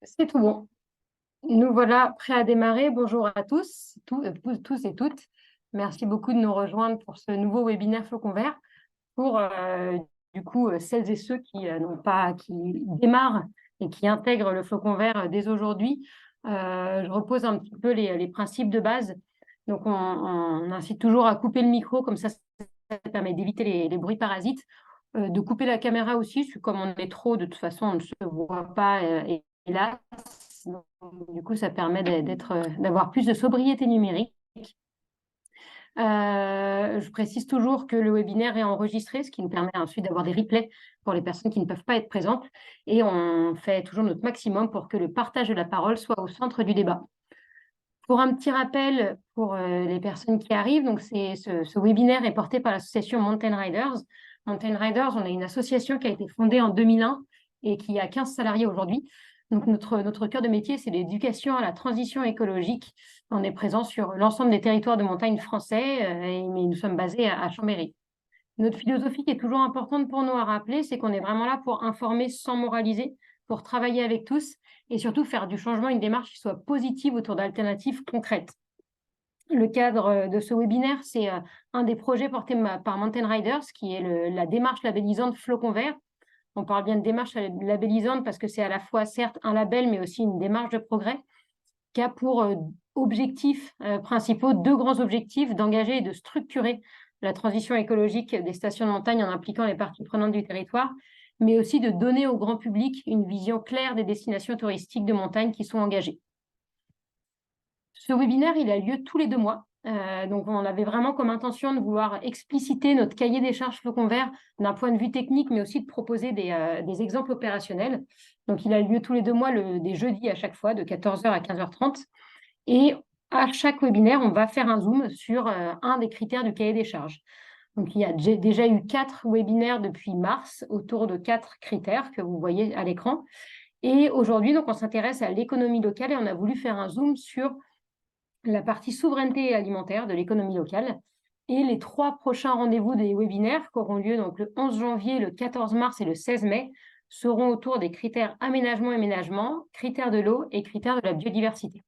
C'est tout bon. Nous voilà prêts à démarrer. Bonjour à tous et toutes. Merci beaucoup de nous rejoindre pour ce nouveau webinaire Flocon Vert. Pour celles et ceux qui qui démarrent et qui intègrent le Flocon Vert dès aujourd'hui, je repose un petit peu les principes de base. Donc, on incite toujours à couper le micro, comme ça permet d'éviter les bruits parasites. De couper la caméra aussi, parce que comme on est trop, de toute façon, on ne se voit pas, hélas. Donc, du coup, ça permet d'avoir plus de sobriété numérique. Je précise toujours que le webinaire est enregistré, ce qui nous permet ensuite d'avoir des replays pour les personnes qui ne peuvent pas être présentes. Et on fait toujours notre maximum pour que le partage de la parole soit au centre du débat. Pour un petit rappel pour les personnes qui arrivent, donc ce webinaire est porté par l'association Mountain Riders. Mountain Riders, on a une association qui a été fondée en 2001 et qui a 15 salariés aujourd'hui. Donc notre cœur de métier, c'est l'éducation à la transition écologique. On est présent sur l'ensemble des territoires de montagne français, mais nous sommes basés à Chambéry. Notre philosophie qui est toujours importante pour nous à rappeler, c'est qu'on est vraiment là pour informer sans moraliser, pour travailler avec tous et surtout faire du changement une démarche qui soit positive autour d'alternatives concrètes. Le cadre de ce webinaire, c'est un des projets portés par Mountain Riders, qui est la démarche labellisante Flocon Vert. On parle bien de démarche labellisante parce que c'est à la fois, certes, un label, mais aussi une démarche de progrès qui a pour objectifs principaux, deux grands objectifs, d'engager et de structurer la transition écologique des stations de montagne en impliquant les parties prenantes du territoire, mais aussi de donner au grand public une vision claire des destinations touristiques de montagne qui sont engagées. Ce webinaire, il a lieu tous les 2 mois. Donc, on avait vraiment comme intention de vouloir expliciter notre cahier des charges Flocon Vert d'un point de vue technique, mais aussi de proposer des exemples opérationnels. Donc, il a lieu tous les 2 mois, des jeudis à chaque fois, de 14h à 15h30. Et à chaque webinaire, on va faire un zoom sur un des critères du cahier des charges. Donc, il y a déjà eu 4 webinaires depuis mars autour de 4 critères que vous voyez à l'écran. Et aujourd'hui, donc, on s'intéresse à l'économie locale et on a voulu faire un zoom sur la partie souveraineté alimentaire de l'économie locale. Et les 3 prochains rendez-vous des webinaires qui auront lieu donc le 11 janvier, le 14 mars et le 16 mai seront autour des critères aménagement et ménagement, critères de l'eau et critères de la biodiversité.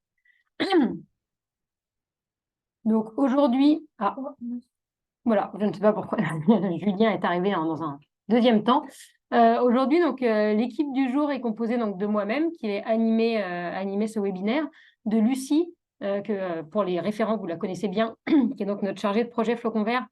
Donc aujourd'hui, voilà, je ne sais pas pourquoi Julien est arrivé dans un deuxième temps. Aujourd'hui, donc l'équipe du jour est composée donc de moi-même qui ai animé ce webinaire, de Lucie que pour les référents vous la connaissez bien, qui est donc notre chargée de projet Flocon Vert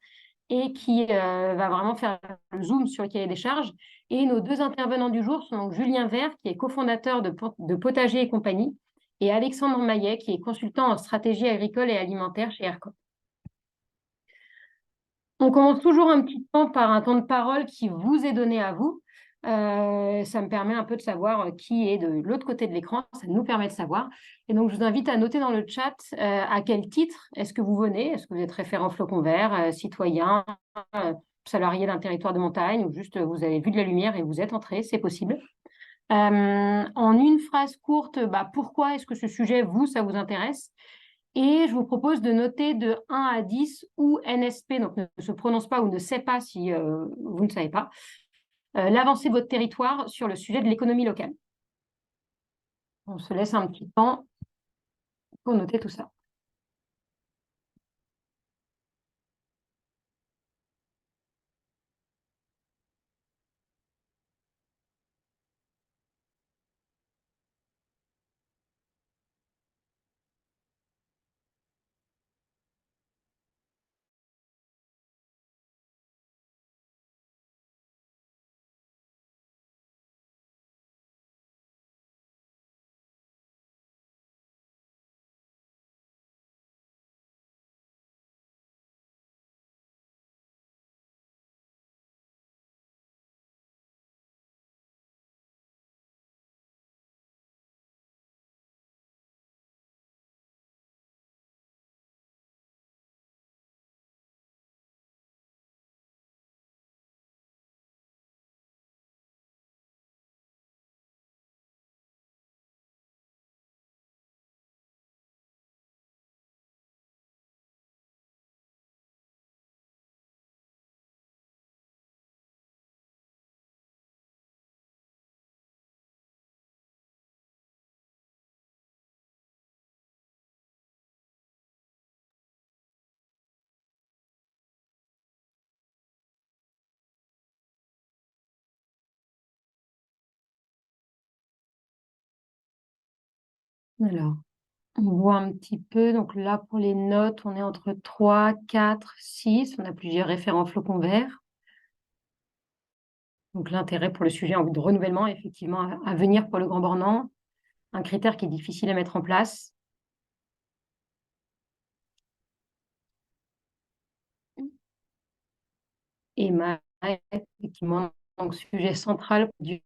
et qui va vraiment faire le zoom sur le cahier des charges. Et nos 2 intervenants du jour sont donc Julien Vert qui est cofondateur de Potager et compagnie et Alexandre Maillet qui est consultant en stratégie agricole et alimentaire chez ERCOT. On commence toujours un petit temps par un temps de parole qui vous est donné à vous. Ça me permet un peu de savoir qui est de l'autre côté de l'écran. Ça nous permet de savoir. Et donc, je vous invite à noter dans le chat à quel titre est-ce que vous venez. Est-ce que vous êtes référent Flocon Vert, citoyen, salarié d'un territoire de montagne ou juste vous avez vu de la lumière et vous êtes entré, c'est possible. En une phrase courte, pourquoi est-ce que ce sujet, ça vous intéresse? Et je vous propose de noter de 1 à 10 ou NSP, donc ne se prononce pas ou ne sait pas si vous ne savez pas, l'avancée de votre territoire sur le sujet de l'économie locale. On se laisse un petit temps pour noter tout ça. Alors, on voit un petit peu. Donc là, pour les notes, on est entre 3, 4, 6. On a plusieurs référents flocons verts. Donc l'intérêt pour le sujet en vue de renouvellement, effectivement, à venir pour le Grand Bornand. Un critère qui est difficile à mettre en place. Et effectivement, donc sujet central du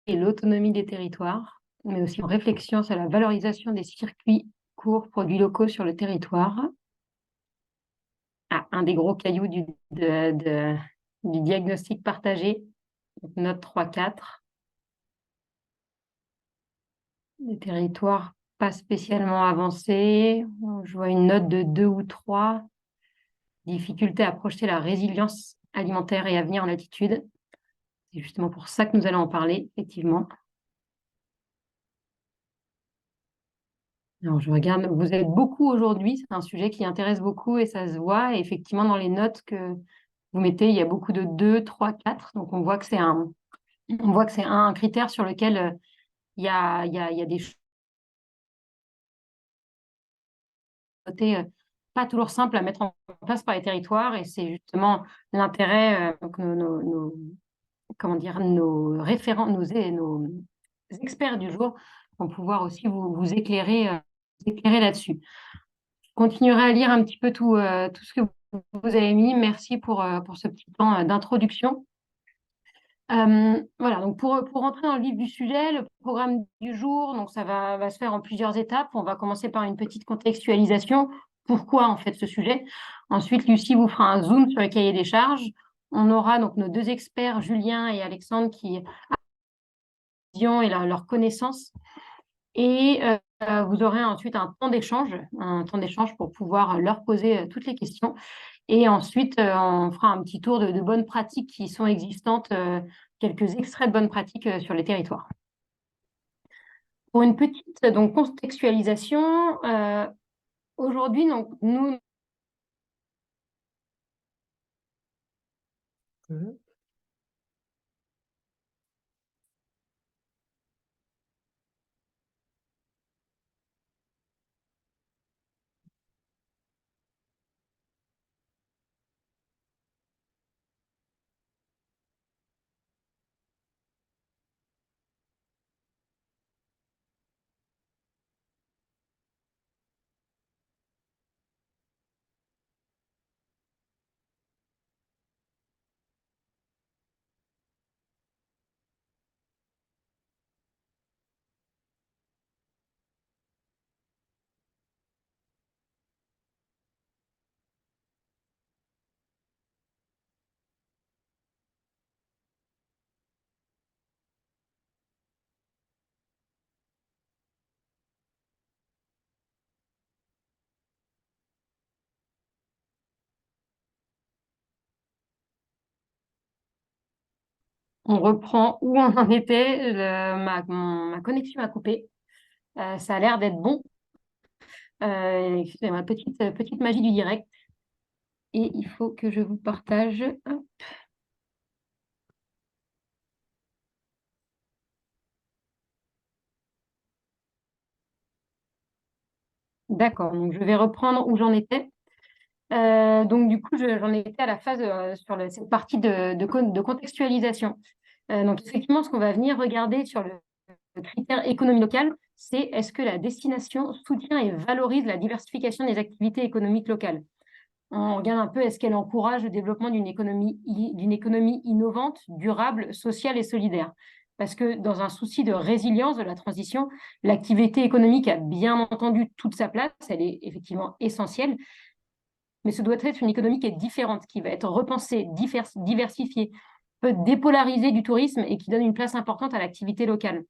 et l'autonomie des territoires, mais aussi en réflexion sur la valorisation des circuits courts, produits locaux sur le territoire. Ah, un des gros cailloux du diagnostic partagé, note 3-4. Des territoires pas spécialement avancés. Je vois une note de 2 ou 3. Difficulté à projeter la résilience alimentaire et à venir en altitude. C'est justement pour ça que nous allons en parler, effectivement. Alors, je regarde, vous êtes beaucoup aujourd'hui, c'est un sujet qui intéresse beaucoup et ça se voit. Et effectivement, dans les notes que vous mettez, il y a beaucoup de 2, 3, 4. Donc, on voit que c'est un critère sur lequel il y a des choses pas toujours simples à mettre en place par les territoires. Et c'est justement l'intérêt que nos référents, nos experts du jour vont pouvoir aussi vous éclairer là-dessus. Je continuerai à lire un petit peu tout ce que vous avez mis. Merci pour ce petit temps d'introduction. Voilà, donc pour rentrer dans le vif du sujet, le programme du jour, donc ça va se faire en plusieurs étapes. On va commencer par une petite contextualisation. Pourquoi en fait ce sujet? Ensuite, Lucie vous fera un zoom sur le cahier des charges. On aura donc nos deux experts, Julien et Alexandre, qui et leur connaissance. Et vous aurez ensuite un temps d'échange pour pouvoir leur poser toutes les questions. Et ensuite, on fera un petit tour de bonnes pratiques qui sont existantes, quelques extraits de bonnes pratiques sur les territoires. Pour une petite donc, contextualisation, aujourd'hui, donc, nous... On reprend où on en était. Ma connexion a coupé. Ça a l'air d'être bon. Excusez-moi, petite magie du direct. Et il faut que je vous partage. Hop. D'accord, donc je vais reprendre où j'en étais. Donc du coup, j'en étais à la phase sur cette partie de contextualisation. Donc effectivement, ce qu'on va venir regarder sur le critère économie locale, c'est est-ce que la destination soutient et valorise la diversification des activités économiques locales. On regarde un peu, est-ce qu'elle encourage le développement d'une économie innovante, durable, sociale et solidaire. Parce que dans un souci de résilience de la transition, l'activité économique a bien entendu toute sa place, elle est effectivement essentielle, mais ce doit être une économie qui est différente, qui va être repensée, diversifiée, peut dépolariser du tourisme et qui donne une place importante à l'activité locale.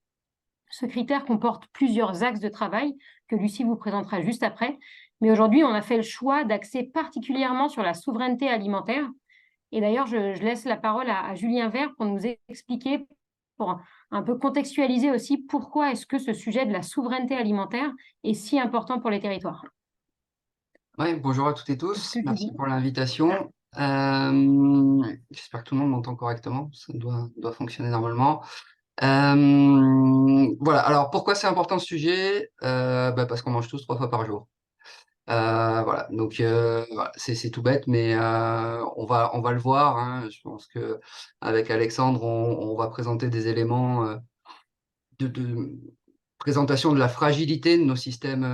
Ce critère comporte plusieurs axes de travail que Lucie vous présentera juste après. Mais aujourd'hui, on a fait le choix d'axer particulièrement sur la souveraineté alimentaire. Et d'ailleurs, je laisse la parole à Julien Vert pour nous expliquer, pour un peu contextualiser aussi pourquoi est-ce que ce sujet de la souveraineté alimentaire est si important pour les territoires. Ouais, bonjour à toutes et tous, merci pour l'invitation. J'espère que tout le monde m'entend correctement. Ça doit fonctionner normalement. Voilà. Alors, pourquoi c'est important ce sujet? Parce qu'on mange tous 3 fois par jour. Voilà. Donc, voilà, c'est tout bête, mais on va le voir, hein. Je pense que avec Alexandre, on va présenter des éléments de présentation de la fragilité de nos systèmes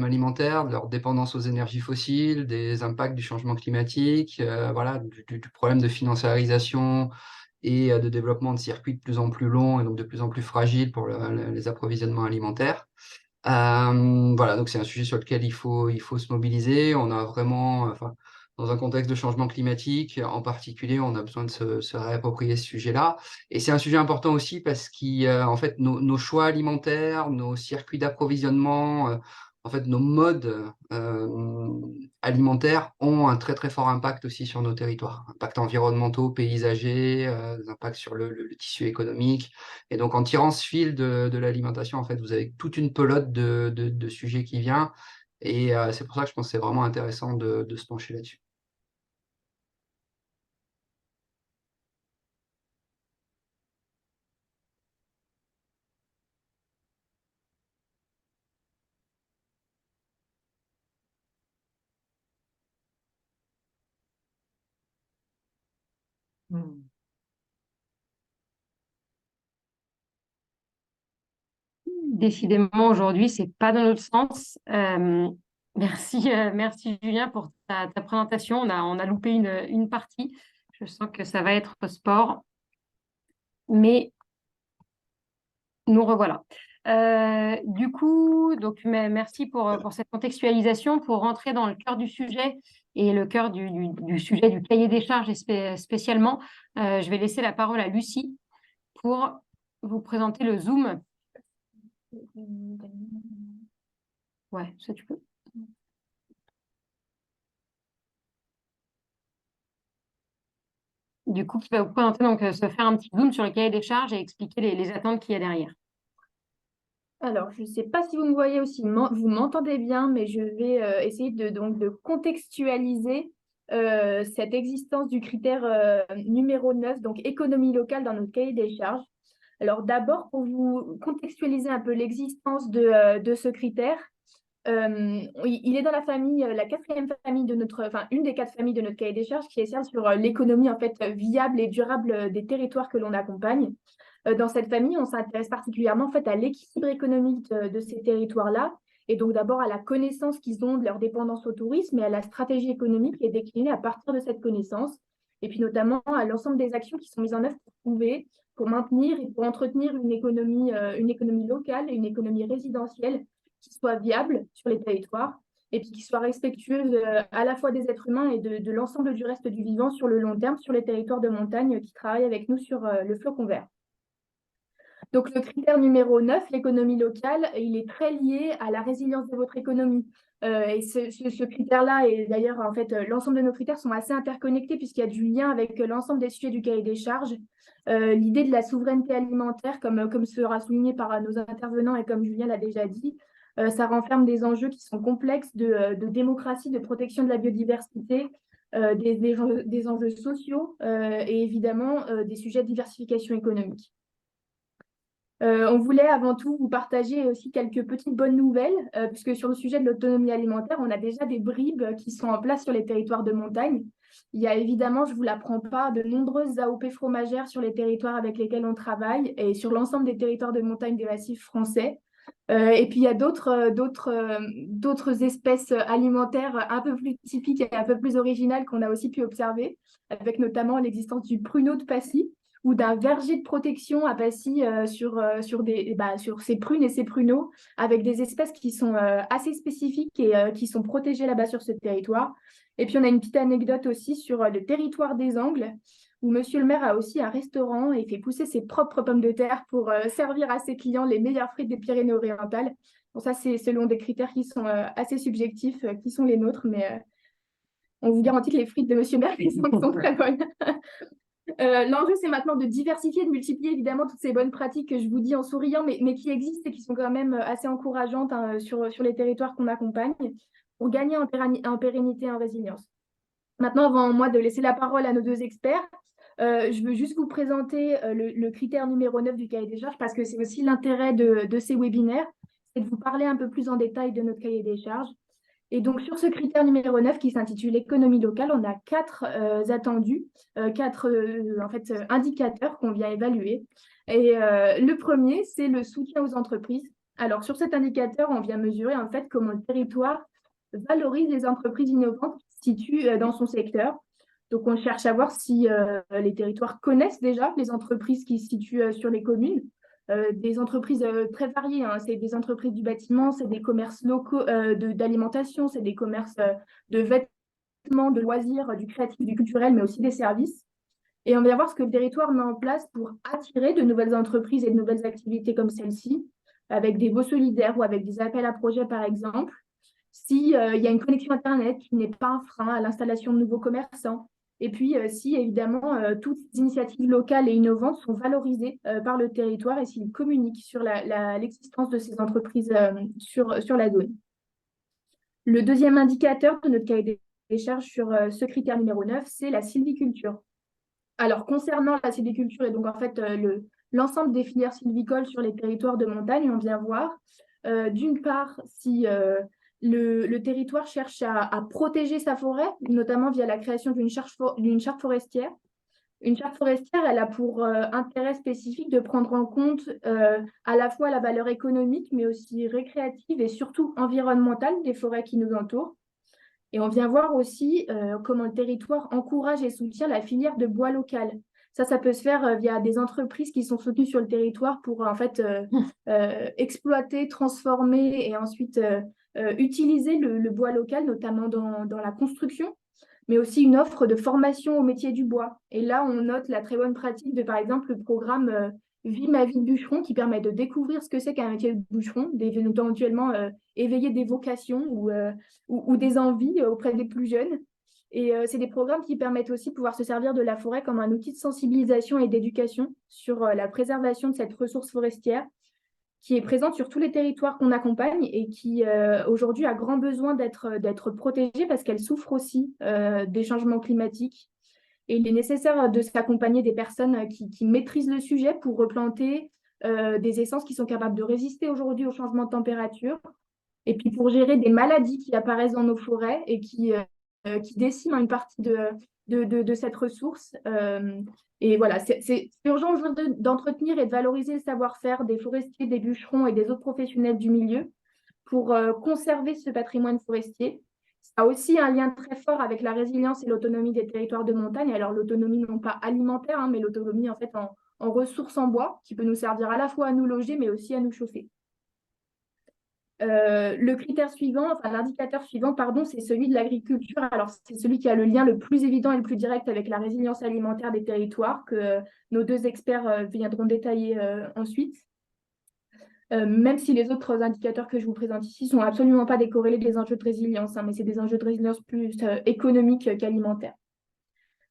alimentaires, de leur dépendance aux énergies fossiles, des impacts du changement climatique, voilà, du problème de financiarisation et de développement de circuits de plus en plus longs et donc de plus en plus fragiles pour les approvisionnements alimentaires. Voilà, donc c'est un sujet sur lequel il faut se mobiliser. On a vraiment, enfin, dans un contexte de changement climatique en particulier, on a besoin de se réapproprier ce sujet-là. Et c'est un sujet important aussi parce qu'en fait, nos choix alimentaires, nos circuits d'approvisionnement, en fait, nos modes alimentaires ont un très très fort impact aussi sur nos territoires. Impact environnementaux, paysagers, des impacts sur le tissu économique. Et donc, en tirant ce fil de l'alimentation, en fait, vous avez toute une pelote de sujets qui vient. Et c'est pour ça que je pense que c'est vraiment intéressant de se pencher là-dessus. Décidément, aujourd'hui, c'est pas dans notre sens. Merci Julien pour ta présentation. On a loupé une partie. Je sens que ça va être sport, mais nous revoilà. Du coup, donc, merci pour cette contextualisation. Pour rentrer dans le cœur du sujet et le cœur du sujet du cahier des charges spécialement, je vais laisser la parole à Lucie pour vous présenter le Zoom. Ouais, ça tu peux. Du coup, qui va vous présenter, donc, se faire un petit zoom sur le cahier des charges et expliquer les attentes qu'il y a derrière. Alors, je ne sais pas si vous me voyez aussi, vous m'entendez bien, mais je vais essayer de contextualiser cette existence du critère numéro 9, donc économie locale dans notre cahier des charges. Alors d'abord, pour vous contextualiser un peu l'existence de ce critère, il est dans la famille, la quatrième famille de notre, enfin une des 4 familles de notre cahier des charges qui est celle sur l'économie en fait viable et durable des territoires que l'on accompagne. Dans cette famille, on s'intéresse particulièrement en fait à l'équilibre économique de ces territoires-là, et donc d'abord à la connaissance qu'ils ont de leur dépendance au tourisme et à la stratégie économique qui est déclinée à partir de cette connaissance, et puis notamment à l'ensemble des actions qui sont mises en œuvre pour maintenir et pour entretenir une économie locale et une économie résidentielle qui soit viable sur les territoires et puis qui soit respectueuse à la fois des êtres humains et de l'ensemble du reste du vivant sur le long terme sur les territoires de montagne qui travaillent avec nous sur le flocon vert. Donc, le critère numéro 9, l'économie locale, il est très lié à la résilience de votre économie. Et ce critère-là, et d'ailleurs, en fait, l'ensemble de nos critères sont assez interconnectés puisqu'il y a du lien avec l'ensemble des sujets du cahier des charges. L'idée de la souveraineté alimentaire, comme sera souligné par nos intervenants et comme Julien l'a déjà dit, ça renferme des enjeux qui sont complexes de démocratie, de protection de la biodiversité, des enjeux sociaux et évidemment des sujets de diversification économique. On voulait avant tout vous partager aussi quelques petites bonnes nouvelles, puisque sur le sujet de l'autonomie alimentaire, on a déjà des bribes qui sont en place sur les territoires de montagne. Il y a évidemment, je ne vous l'apprends pas, de nombreuses AOP fromagères sur les territoires avec lesquels on travaille et sur l'ensemble des territoires de montagne des massifs français. Et puis il y a d'autres espèces alimentaires un peu plus typiques et un peu plus originales qu'on a aussi pu observer, avec notamment l'existence du pruneau de Passy ou d'un verger de protection à Passy sur ces prunes et ces pruneaux, avec des espèces qui sont assez spécifiques et qui sont protégées là-bas sur ce territoire. Et puis on a une petite anecdote aussi sur le territoire des Angles, où Monsieur le maire a aussi un restaurant et fait pousser ses propres pommes de terre pour servir à ses clients les meilleures frites des Pyrénées-Orientales. Bon, ça, c'est selon des critères qui sont assez subjectifs, qui sont les nôtres, mais on vous garantit que les frites de Monsieur le maire sont très bonnes. L'enjeu, c'est maintenant de diversifier, de multiplier évidemment toutes ces bonnes pratiques que je vous dis en souriant, mais qui existent et qui sont quand même assez encourageantes sur les territoires qu'on accompagne pour gagner en pérennité et en résilience. Maintenant, avant moi de laisser la parole à nos deux experts, je veux juste vous présenter le critère numéro 9 du cahier des charges parce que c'est aussi l'intérêt de ces webinaires, c'est de vous parler un peu plus en détail de notre cahier des charges. Et donc, sur ce critère numéro 9 qui s'intitule économie locale, on a quatre attendus, quatre indicateurs qu'on vient évaluer. Et le premier, c'est le soutien aux entreprises. Alors, sur cet indicateur, on vient mesurer en fait comment le territoire valorise les entreprises innovantes situées dans son secteur. Donc, on cherche à voir si les territoires connaissent déjà les entreprises qui se situent sur les communes. Des entreprises très variées, hein. C'est des entreprises du bâtiment, c'est des commerces locaux d'alimentation, c'est des commerces de vêtements, de loisirs, du créatif, du culturel, mais aussi des services. Et on va voir ce que le territoire met en place pour attirer de nouvelles entreprises et de nouvelles activités comme celle-ci, avec des baux solidaires ou avec des appels à projets, par exemple. S'il y a une connexion Internet qui n'est pas un frein à l'installation de nouveaux commerçants. Et puis, si évidemment, toutes les initiatives locales et innovantes sont valorisées par le territoire et s'ils communiquent sur l'existence de ces entreprises sur la zone. Le deuxième indicateur de notre cahier des charges sur ce critère numéro 9, c'est la sylviculture. Alors, concernant la sylviculture et donc en fait l'ensemble des filières sylvicoles sur les territoires de montagne, on vient voir d'une part si le territoire cherche à protéger sa forêt, notamment via la création d'une charte forestière. Une charte forestière, elle a pour intérêt spécifique de prendre en compte à la fois la valeur économique, mais aussi récréative et surtout environnementale des forêts qui nous entourent. Et on vient voir aussi comment le territoire encourage et soutient la filière de bois local. Ça peut se faire via des entreprises qui sont soutenues sur le territoire pour en fait exploiter, transformer et ensuite utiliser le bois local, notamment dans la construction, mais aussi une offre de formation au métier du bois. Et là, on note la très bonne pratique de, par exemple, le programme Vie ma vie de bûcheron qui permet de découvrir ce que c'est qu'un métier de bûcheron, éventuellement éveiller des vocations ou des envies auprès des plus jeunes. Et c'est des programmes qui permettent aussi de pouvoir se servir de la forêt comme un outil de sensibilisation et d'éducation sur la préservation de cette ressource forestière qui est présente sur tous les territoires qu'on accompagne et qui aujourd'hui a grand besoin d'être protégée parce qu'elle souffre aussi des changements climatiques. Et il est nécessaire de s'accompagner des personnes qui maîtrisent le sujet pour replanter des essences qui sont capables de résister aujourd'hui au changement de température et puis pour gérer des maladies qui apparaissent dans nos forêts et qui déciment une partie de cette ressource. Et voilà, c'est urgent aujourd'hui d'entretenir et de valoriser le savoir-faire des forestiers, des bûcherons et des autres professionnels du milieu pour conserver ce patrimoine forestier. Ça a aussi un lien très fort avec la résilience et l'autonomie des territoires de montagne. Alors l'autonomie non pas alimentaire, hein, mais l'autonomie en fait en ressources en bois qui peut nous servir à la fois à nous loger mais aussi à nous chauffer. Le critère suivant, enfin l'indicateur suivant, pardon, c'est celui de l'agriculture. Alors, c'est celui qui a le lien le plus évident et le plus direct avec la résilience alimentaire des territoires que nos deux experts viendront détailler ensuite. Même si les autres indicateurs que je vous présente ici ne sont absolument pas décorrélés des enjeux de résilience, hein, mais c'est des enjeux de résilience plus économiques qu'alimentaires.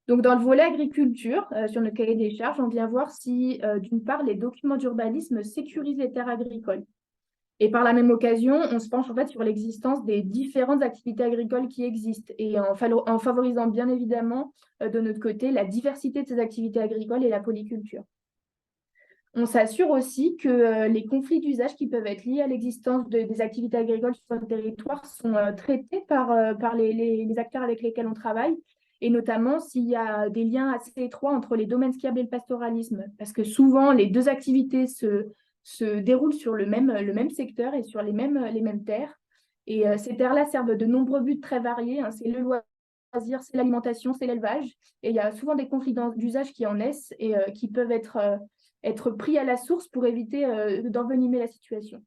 Donc, dans le volet agriculture, sur notre cahier des charges, on vient voir si, d'une part, les documents d'urbanisme sécurisent les terres agricoles. Et par la même occasion, on se penche en fait sur l'existence des différentes activités agricoles qui existent et en favorisant bien évidemment de notre côté la diversité de ces activités agricoles et la polyculture. On s'assure aussi que les conflits d'usage qui peuvent être liés à l'existence des activités agricoles sur le territoire sont traités par les acteurs avec lesquels on travaille, et notamment s'il y a des liens assez étroits entre les domaines skiables et le pastoralisme, parce que souvent les deux activités se déroulent sur le même secteur et sur les mêmes terres. Et ces terres-là servent de nombreux buts très variés, hein. C'est le loisir, c'est l'alimentation, c'est l'élevage. Et il y a souvent des conflits d'usage qui en naissent et qui peuvent être pris à la source pour éviter d'envenimer la situation.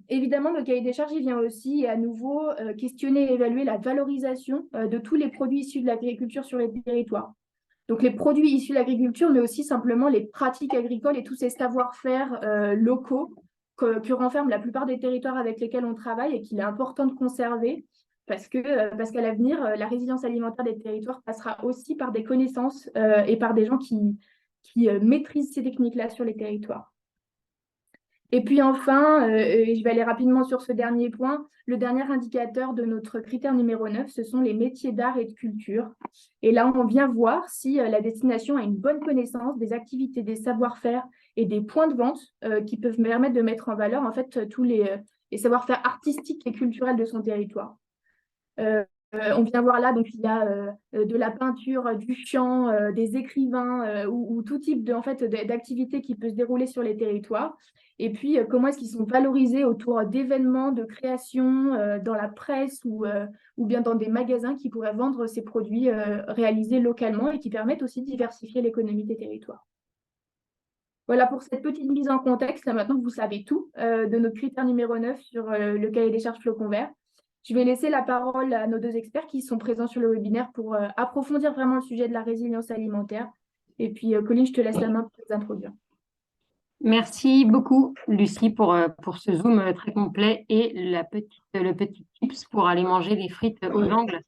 Évidemment, le cahier des charges il vient aussi à nouveau questionner et évaluer la valorisation de tous les produits issus de l'agriculture sur les territoires. Donc les produits issus de l'agriculture, mais aussi simplement les pratiques agricoles et tous ces savoir-faire locaux que renferment la plupart des territoires avec lesquels on travaille et qu'il est important de conserver parce qu'à l'avenir, la résilience alimentaire des territoires passera aussi par des connaissances et par des gens qui maîtrisent ces techniques-là sur les territoires. Et puis enfin, et je vais aller rapidement sur ce dernier point, le dernier indicateur de notre critère numéro 9, ce sont les métiers d'art et de culture. Et là, on vient voir si la destination a une bonne connaissance des activités, des savoir-faire et des points de vente qui peuvent permettre de mettre en valeur en fait tous les savoir-faire artistiques et culturels de son territoire. On vient voir là, donc il y a de la peinture, du chant, des écrivains ou tout type en fait, d'activités qui peut se dérouler sur les territoires. Et puis, comment est-ce qu'ils sont valorisés autour d'événements, de créations dans la presse ou bien dans des magasins qui pourraient vendre ces produits réalisés localement et qui permettent aussi de diversifier l'économie des territoires. Voilà pour cette petite mise en contexte. Là, maintenant, vous savez tout de notre critère numéro 9 sur le cahier des charges flocons verts. Je vais laisser la parole à nos deux experts qui sont présents sur le webinaire pour approfondir vraiment le sujet de la résilience alimentaire. Et puis, Colline, je te laisse la main pour les introduire. Merci beaucoup, Lucie, pour ce zoom très complet et le petit tips pour aller manger des frites aux angles.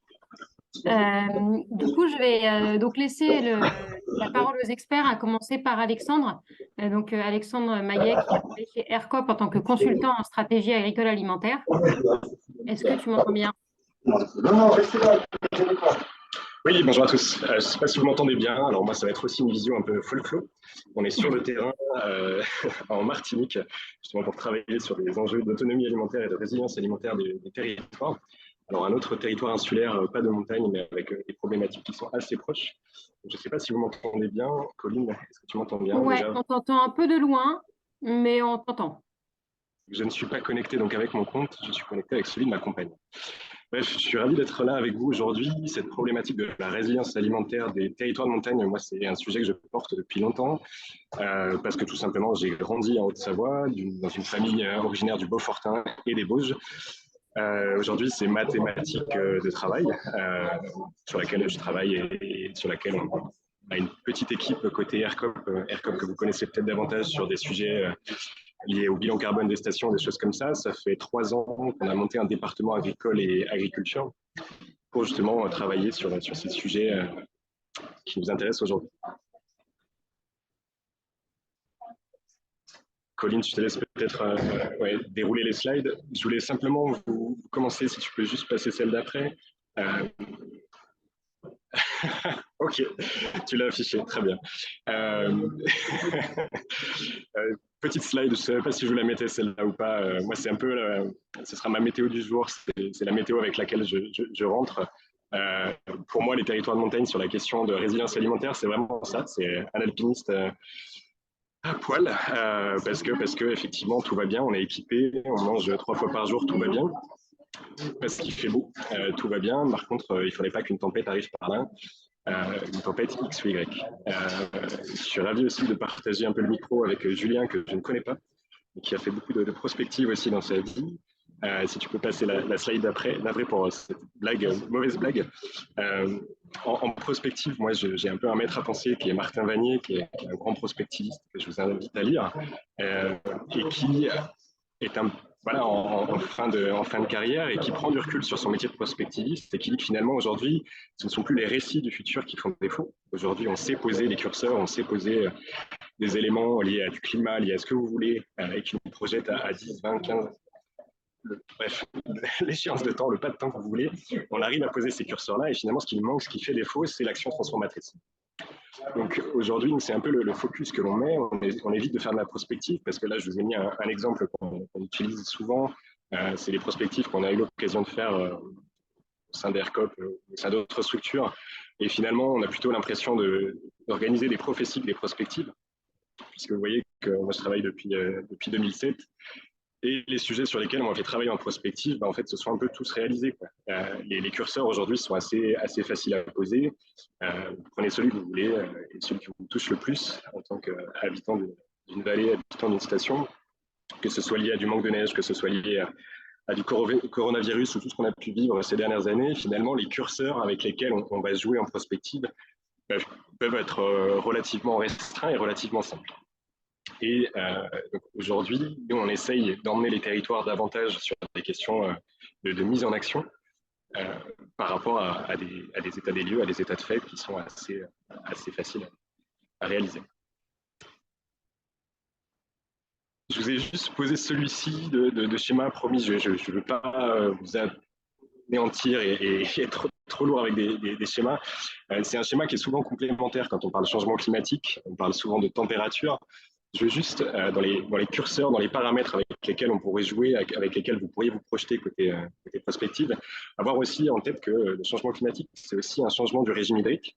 Du coup, je vais donc laisser la parole aux experts, à commencer par Alexandre. Alexandre Maillet, qui est chez ERCOP en tant que consultant en stratégie agricole alimentaire. Est-ce que tu m'entends bien? Oui, bonjour à tous. Je ne sais pas si vous m'entendez bien. Alors moi, ça va être aussi une vision un peu folklore. On est sur le terrain en Martinique, justement pour travailler sur les enjeux d'autonomie alimentaire et de résilience alimentaire des territoires. Alors un autre territoire insulaire, pas de montagne, mais avec des problématiques qui sont assez proches. Je ne sais pas si vous m'entendez bien. Colline, est-ce que tu m'entends bien Ouais, déjà? on t'entend un peu de loin, mais on t'entend. Je ne suis pas connecté donc avec mon compte, je suis connecté avec celui de ma compagne. Bref, je suis ravi d'être là avec vous aujourd'hui. Cette problématique de la résilience alimentaire des territoires de montagne, moi, c'est un sujet que je porte depuis longtemps parce que tout simplement, j'ai grandi en Haute-Savoie, dans une famille originaire du Beaufortin et des Bauges. Aujourd'hui, c'est ma thématique de travail sur laquelle je travaille et sur laquelle on a une petite équipe côté ERCOP, ERCOP que vous connaissez peut-être davantage sur des sujets liés au bilan carbone des stations, des choses comme ça. Ça fait 3 ans qu'on a monté un département agricole et agriculture pour justement travailler sur ces sujets qui nous intéressent aujourd'hui. Colline, je te laisse peut-être dérouler les slides. Je voulais simplement vous commencer, si tu peux juste passer celle d'après. Ok, tu l'as affiché, très bien. Petite slide, je ne savais pas si je vous la mettais celle-là ou pas. Moi, c'est un peu, ce sera ma météo du jour, c'est la météo avec laquelle je rentre. Pour moi, les territoires de montagne sur la question de résilience alimentaire, c'est vraiment ça. C'est un alpiniste à poil, parce que effectivement, tout va bien, on est équipé, on mange 3 fois par jour, tout va bien. Parce qu'il fait beau, tout va bien. Par contre, il ne faudrait pas qu'une tempête arrive par là. Une tempête X ou Y. Je suis ravi aussi de partager un peu le micro avec Julien, que je ne connais pas, et qui a fait beaucoup de prospective aussi dans sa vie. Si tu peux passer la slide d'après, navré pour cette blague, mauvaise blague. En prospective, moi j'ai un peu un maître à penser qui est Martin Vanier, qui est un grand prospectiviste que je vous invite à lire, et qui est voilà, en fin de carrière et qui prend du recul sur son métier de prospectiviste et qui dit que finalement aujourd'hui, ce ne sont plus les récits du futur qui font défaut. Aujourd'hui, on sait poser des curseurs, on sait poser des éléments liés à du climat, liés à ce que vous voulez, et qui nous projettent à 10, 20, 15, bref, l'échéance de temps, le pas de temps que vous voulez. On arrive à poser ces curseurs-là et finalement, ce qui nous manque, ce qui fait défaut, c'est l'action transformatrice. Donc aujourd'hui, c'est un peu le focus que l'on met. On évite de faire de la prospective parce que là, je vous ai mis un exemple qu'on utilise souvent. C'est les prospectives qu'on a eu l'occasion de faire au sein d'ERCOP, au sein d'autres structures. Et finalement, on a plutôt l'impression d'organiser des prophéties que des prospectives. Puisque vous voyez que moi, je travaille depuis 2007. Et les sujets sur lesquels on a fait travailler en prospective, en fait, se sont un peu tous réalisés. Les curseurs aujourd'hui sont assez faciles à poser. Vous prenez celui que vous voulez et celui qui vous touche le plus en tant qu'habitant d'une vallée, habitant d'une station, que ce soit lié à du manque de neige, que ce soit lié à du coronavirus ou tout ce qu'on a pu vivre ces dernières années. Finalement, les curseurs avec lesquels on va jouer en prospective peuvent être relativement restreints et relativement simples. Et aujourd'hui, nous, on essaye d'emmener les territoires davantage sur des questions de mise en action par rapport à des états des lieux, à des états de fait qui sont assez faciles à réaliser. je vous ai juste posé celui-ci de schéma. Promis, je ne veux pas vous anéantir et être trop lourd avec des schémas. C'est un schéma qui est souvent complémentaire quand on parle de changement climatique. On parle souvent de température. Je veux juste, dans les curseurs, dans les paramètres avec lesquels on pourrait jouer, avec lesquels vous pourriez vous projeter côté prospective, avoir aussi en tête que le changement climatique, c'est aussi un changement du régime hydrique.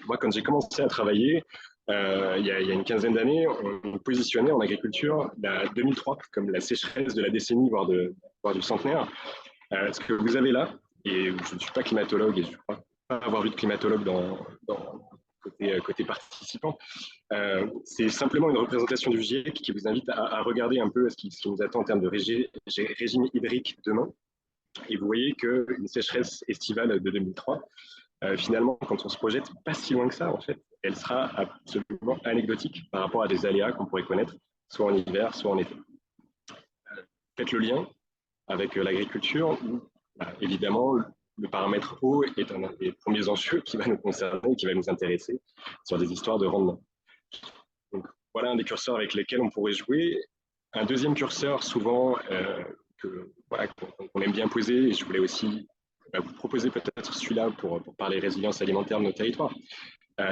Moi, quand j'ai commencé à travailler, il y a une quinzaine d'années, on positionnait en agriculture la 2003 comme la sécheresse de la décennie, voire du centenaire. Ce que vous avez là, et je ne suis pas climatologue et je ne crois pas avoir vu de climatologue côté participant, c'est simplement une représentation du GIEC qui vous invite à regarder un peu ce qui nous attend en termes de régime hydrique demain. Et vous voyez qu'une sécheresse estivale de 2003, finalement, quand on se projette pas si loin que ça, en fait, elle sera absolument anecdotique par rapport à des aléas qu'on pourrait connaître, soit en hiver, soit en été. Faites le lien avec l'agriculture, où évidemment, le paramètre eau est un des premiers enjeux qui va nous concerner, qui va nous intéresser sur des histoires de rendement. Donc, voilà un des curseurs avec lesquels on pourrait jouer. Un deuxième curseur, souvent, qu'on aime bien poser, et je voulais aussi vous proposer peut-être celui-là pour parler résilience alimentaire de nos territoires.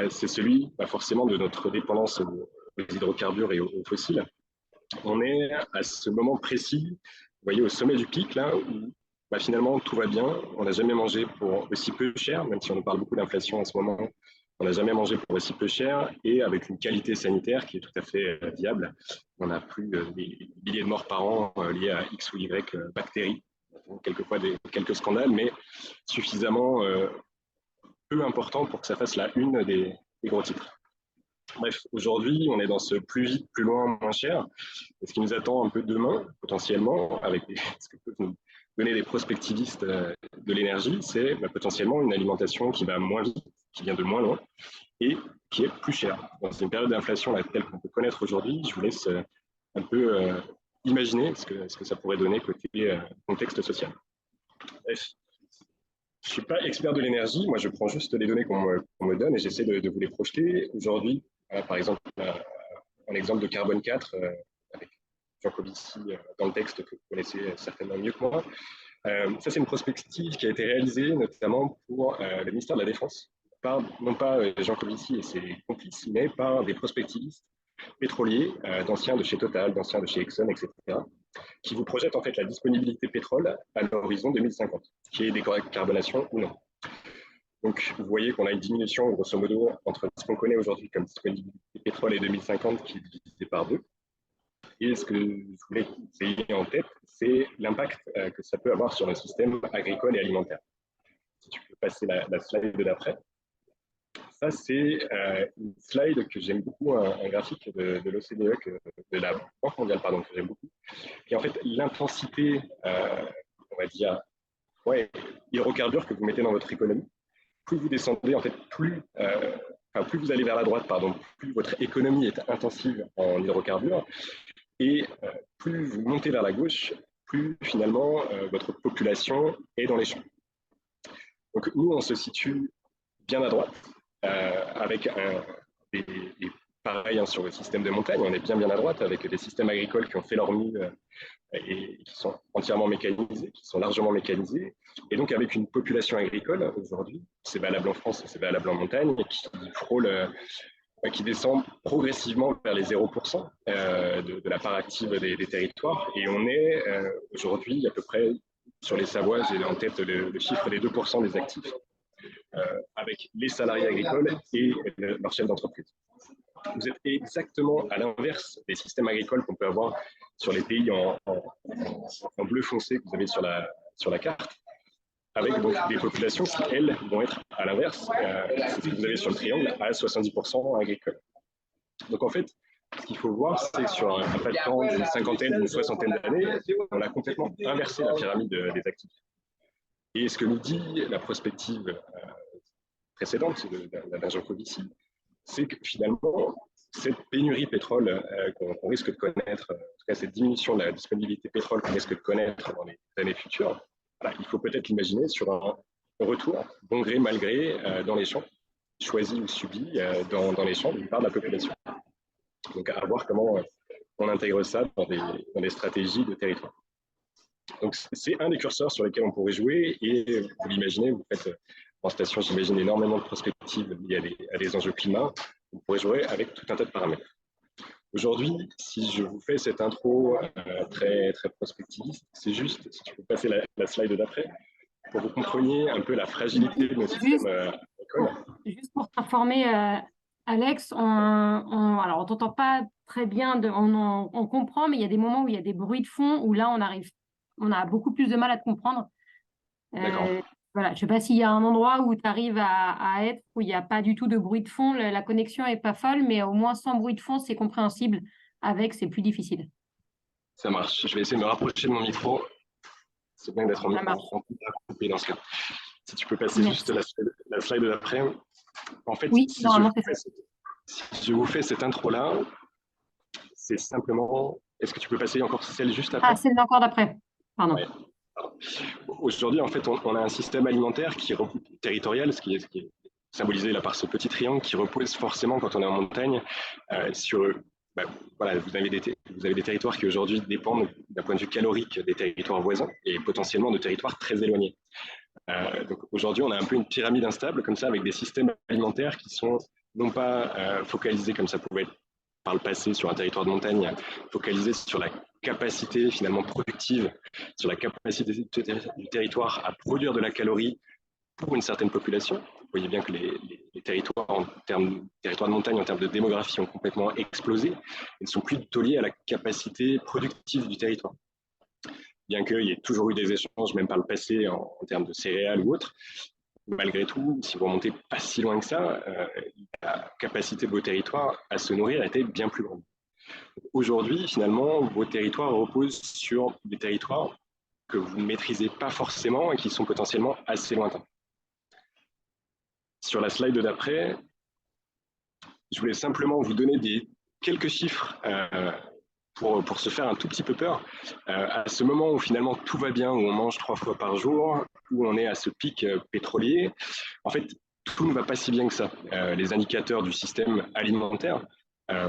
C'est celui, forcément, de notre dépendance aux hydrocarbures et aux fossiles. On est à ce moment précis, vous voyez, au sommet du pic, là, où finalement tout va bien. On n'a jamais mangé pour aussi peu cher, même si on nous parle beaucoup d'inflation en ce moment. On n'a jamais mangé pour aussi peu cher et avec une qualité sanitaire qui est tout à fait viable. On n'a plus des milliers de morts par an liés à X ou Y bactéries. Quelquefois quelques scandales, mais suffisamment peu important pour que ça fasse la une des gros titres. Bref, aujourd'hui, on est dans ce plus vite, plus loin, moins cher. Et ce qui nous attend un peu demain, potentiellement, avec ce que peuvent nous donner les prospectivistes de l'énergie, c'est potentiellement une alimentation qui va moins vite, qui vient de moins loin, et qui est plus chère. Dans une période d'inflation telle qu'on peut connaître aujourd'hui, je vous laisse un peu imaginer ce que ça pourrait donner côté contexte social. Bref, je ne suis pas expert de l'énergie, moi je prends juste les données qu'on me donne et j'essaie de vous les projeter. Aujourd'hui, par exemple, un exemple de carbone 4 avec Jean Covici dans le texte que vous connaissez certainement mieux que moi. Ça, c'est une prospective qui a été réalisée notamment pour le ministère de la Défense, non pas Jean Covici et ses complices, mais par des prospectivistes pétroliers, d'anciens de chez Total, d'anciens de chez Exxon, etc., qui vous projettent en fait la disponibilité pétrole à l'horizon 2050, qui est décarbonation ou non. Donc, vous voyez qu'on a une diminution, grosso modo, entre ce qu'on connaît aujourd'hui comme disponibilité pétrole et 2050 qui est divisé par 2. Et ce que je voulais que vous ayez en tête, c'est l'impact que ça peut avoir sur le système agricole et alimentaire. Si tu peux passer la slide d'après. Ça, c'est une slide que j'aime beaucoup, un graphique de l'OCDE, de la Banque mondiale, pardon, que j'aime beaucoup. Et en fait, l'intensité, on va dire, hydrocarbures que vous mettez dans votre économie, plus vous descendez, en fait, plus vous allez vers la droite, pardon, plus votre économie est intensive en hydrocarbures, et plus vous montez vers la gauche, plus finalement votre population est dans les champs. Donc nous, on se situe bien à droite, avec pareil sur le système de montagne, on est bien à droite, avec des systèmes agricoles qui ont fait leur mue et qui sont entièrement mécanisés, qui sont largement mécanisés, et donc avec une population agricole aujourd'hui, c'est valable en France, c'est valable en montagne, qui descend progressivement vers les 0% de la part active des territoires, et on est aujourd'hui à peu près sur les Savoies, j'ai en tête le chiffre des 2% des actifs, avec les salariés agricoles et leurs chefs d'entreprise. Vous êtes exactement à l'inverse des systèmes agricoles qu'on peut avoir sur les pays en bleu foncé que vous avez sur la carte, avec donc des populations qui, elles, vont être à l'inverse, c'est ce que vous avez sur le triangle, à 70% agricoles. Donc en fait, ce qu'il faut voir, c'est que sur un pas de temps d'une cinquantaine, d'une soixantaine d'années, on a complètement inversé la pyramide des actifs. Et ce que nous dit la prospective précédente d'un Jean Covici, c'est que finalement, cette pénurie pétrole qu'on risque de connaître, en tout cas cette diminution de la disponibilité pétrole qu'on risque de connaître dans les années futures, voilà, il faut peut-être l'imaginer sur un retour, bon gré, mal gré, dans les champs, choisi ou subi dans les champs d'une part de la population. Donc à voir comment on intègre ça dans des stratégies de territoire. Donc, c'est un des curseurs sur lesquels on pourrait jouer. Et vous l'imaginez, vous faites en station, j'imagine, énormément de prospectives liées à des enjeux climat. Vous pourrez jouer avec tout un tas de paramètres. Aujourd'hui, si je vous fais cette intro très, très prospectiviste, c'est juste, si tu peux passer la slide d'après, pour que vous compreniez un peu la fragilité de nos systèmes agricoles. Juste pour t'informer, Alex, alors on t'entend pas très bien, on comprend, mais il y a des moments où il y a des bruits de fond, où là on a beaucoup plus de mal à te comprendre. D'accord. Voilà, je ne sais pas s'il y a un endroit où tu arrives à être, où il n'y a pas du tout de bruit de fond, la connexion n'est pas folle, mais au moins sans bruit de fond, c'est compréhensible. Avec, c'est plus difficile. Ça marche. Je vais essayer de me rapprocher de mon micro. C'est bien d'être en coupé dans ce cas. Si tu peux passer juste la slide d'après. En fait, oui, si je vous fais cette intro-là, c'est simplement... Est-ce que tu peux passer encore celle juste après? Ah, celle encore d'après. Pardon. Ouais. Aujourd'hui, en fait, on a un système alimentaire territorial, ce qui est symbolisé là par ce petit triangle, qui repose forcément, quand on est en montagne, sur... voilà, vous avez des territoires qui aujourd'hui dépendent d'un point de vue calorique des territoires voisins et potentiellement de territoires très éloignés. Donc aujourd'hui, on a un peu une pyramide instable comme ça, avec des systèmes alimentaires qui sont non pas focalisés comme ça pouvait être par le passé sur un territoire de montagne, focalisés sur la capacité finalement productive, sur la capacité du territoire à produire de la calorie pour une certaine population. Vous voyez bien que les territoires territoires de montagne en termes de démographie ont complètement explosé et ne sont plus du tout liés à la capacité productive du territoire. Bien qu'il y ait toujours eu des échanges, même par le passé, en termes de céréales ou autres, malgré tout, si vous remontez pas si loin que ça, la capacité de vos territoires à se nourrir était bien plus grande. Aujourd'hui, finalement, vos territoires reposent sur des territoires que vous ne maîtrisez pas forcément et qui sont potentiellement assez lointains. Sur la slide d'après, je voulais simplement vous donner quelques chiffres pour se faire un tout petit peu peur. À ce moment où finalement tout va bien, où on mange 3 fois par jour, où on est à ce pic pétrolier, en fait, tout ne va pas si bien que ça. Les indicateurs du système alimentaire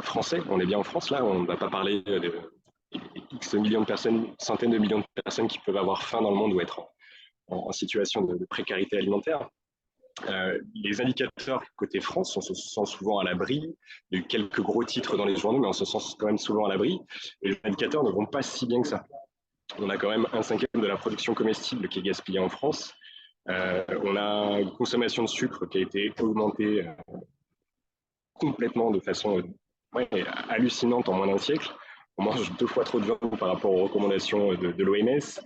français, on est bien en France là, on ne va pas parler de X millions de personnes, centaines de millions de personnes qui peuvent avoir faim dans le monde ou être en situation de précarité alimentaire. Les indicateurs côté France, on se sent souvent à l'abri. Il y a eu quelques gros titres dans les journaux, mais on se sent quand même souvent à l'abri. Et les indicateurs ne vont pas si bien que ça. On a quand même 1/5 de la production comestible qui est gaspillée en France. On a une consommation de sucre qui a été augmentée complètement de façon hallucinante en moins d'un siècle. On mange 2 fois trop de viande par rapport aux recommandations de l'OMS.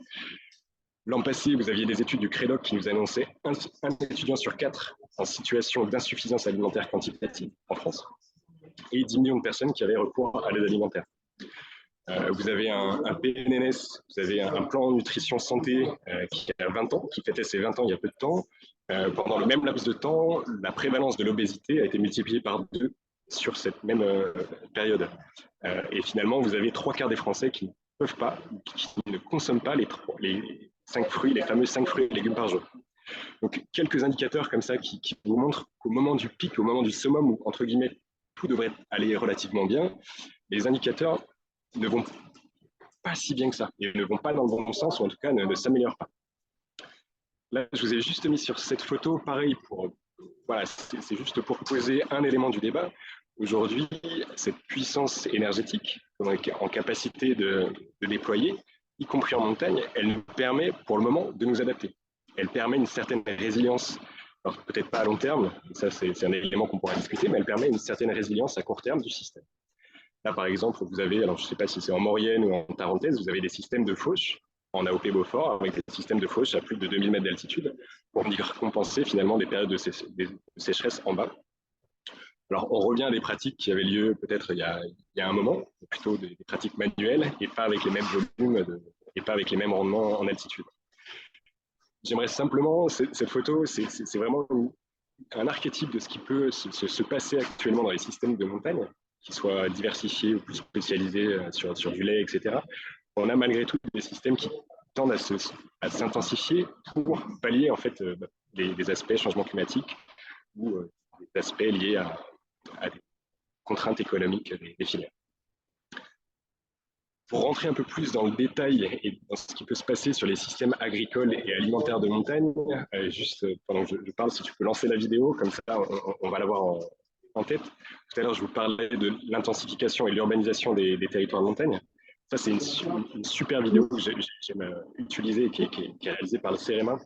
L'an passé, vous aviez des études du CREDOC qui nous annonçaient un étudiant sur 4 en situation d'insuffisance alimentaire quantitative en France et 10 millions de personnes qui avaient recours à l'aide alimentaire. Vous avez un PNNS, vous avez un plan nutrition santé qui a 20 ans, qui fêtait ses 20 ans il y a peu de temps. Pendant le même laps de temps, la prévalence de l'obésité a été multipliée par 2 sur cette même période. Et finalement, vous avez 3/4 des Français qui ne peuvent pas, qui ne consomment pas les 5 fruits, les fameux 5 fruits et légumes par jour. Donc, quelques indicateurs comme ça qui vous montrent qu'au moment du pic, au moment du summum, où, entre guillemets, tout devrait aller relativement bien, les indicateurs ne vont pas si bien que ça, et ne vont pas dans le bon sens, ou en tout cas ne s'améliorent pas. Là, je vous ai juste mis sur cette photo, pareil, voilà, c'est juste pour poser un élément du débat. Aujourd'hui, cette puissance énergétique qu'on est en capacité de déployer, y compris en montagne, elle nous permet pour le moment de nous adapter. Elle permet une certaine résilience, alors peut-être pas à long terme, ça c'est un élément qu'on pourra discuter, mais elle permet une certaine résilience à court terme du système. Là par exemple, vous avez, alors je ne sais pas si c'est en Maurienne ou en Tarentaise, vous avez des systèmes de fauche en AOP Beaufort avec des systèmes de fauche à plus de 2000 mètres d'altitude pour venir compenser finalement des périodes de sécheresse en bas. Alors, on revient à des pratiques qui avaient lieu peut-être il y a un moment, plutôt des pratiques manuelles et pas avec les mêmes volumes et pas avec les mêmes rendements en altitude. J'aimerais simplement, cette photo, c'est vraiment un archétype de ce qui peut se passer actuellement dans les systèmes de montagne, qu'ils soient diversifiés ou plus spécialisés sur du lait, etc. On a malgré tout des systèmes qui tendent à s'intensifier pour pallier en fait des aspects changement climatique ou des aspects liés à des contraintes économiques des filières. pour rentrer un peu plus dans le détail et dans ce qui peut se passer sur les systèmes agricoles et alimentaires de montagne, juste pendant que je parle, si tu peux lancer la vidéo, comme ça on va l'avoir en tête. Tout à l'heure, je vous parlais de l'intensification et l'urbanisation des territoires de montagne. Ça, c'est une super vidéo que j'aime utiliser et qui est réalisée par le CEREMA.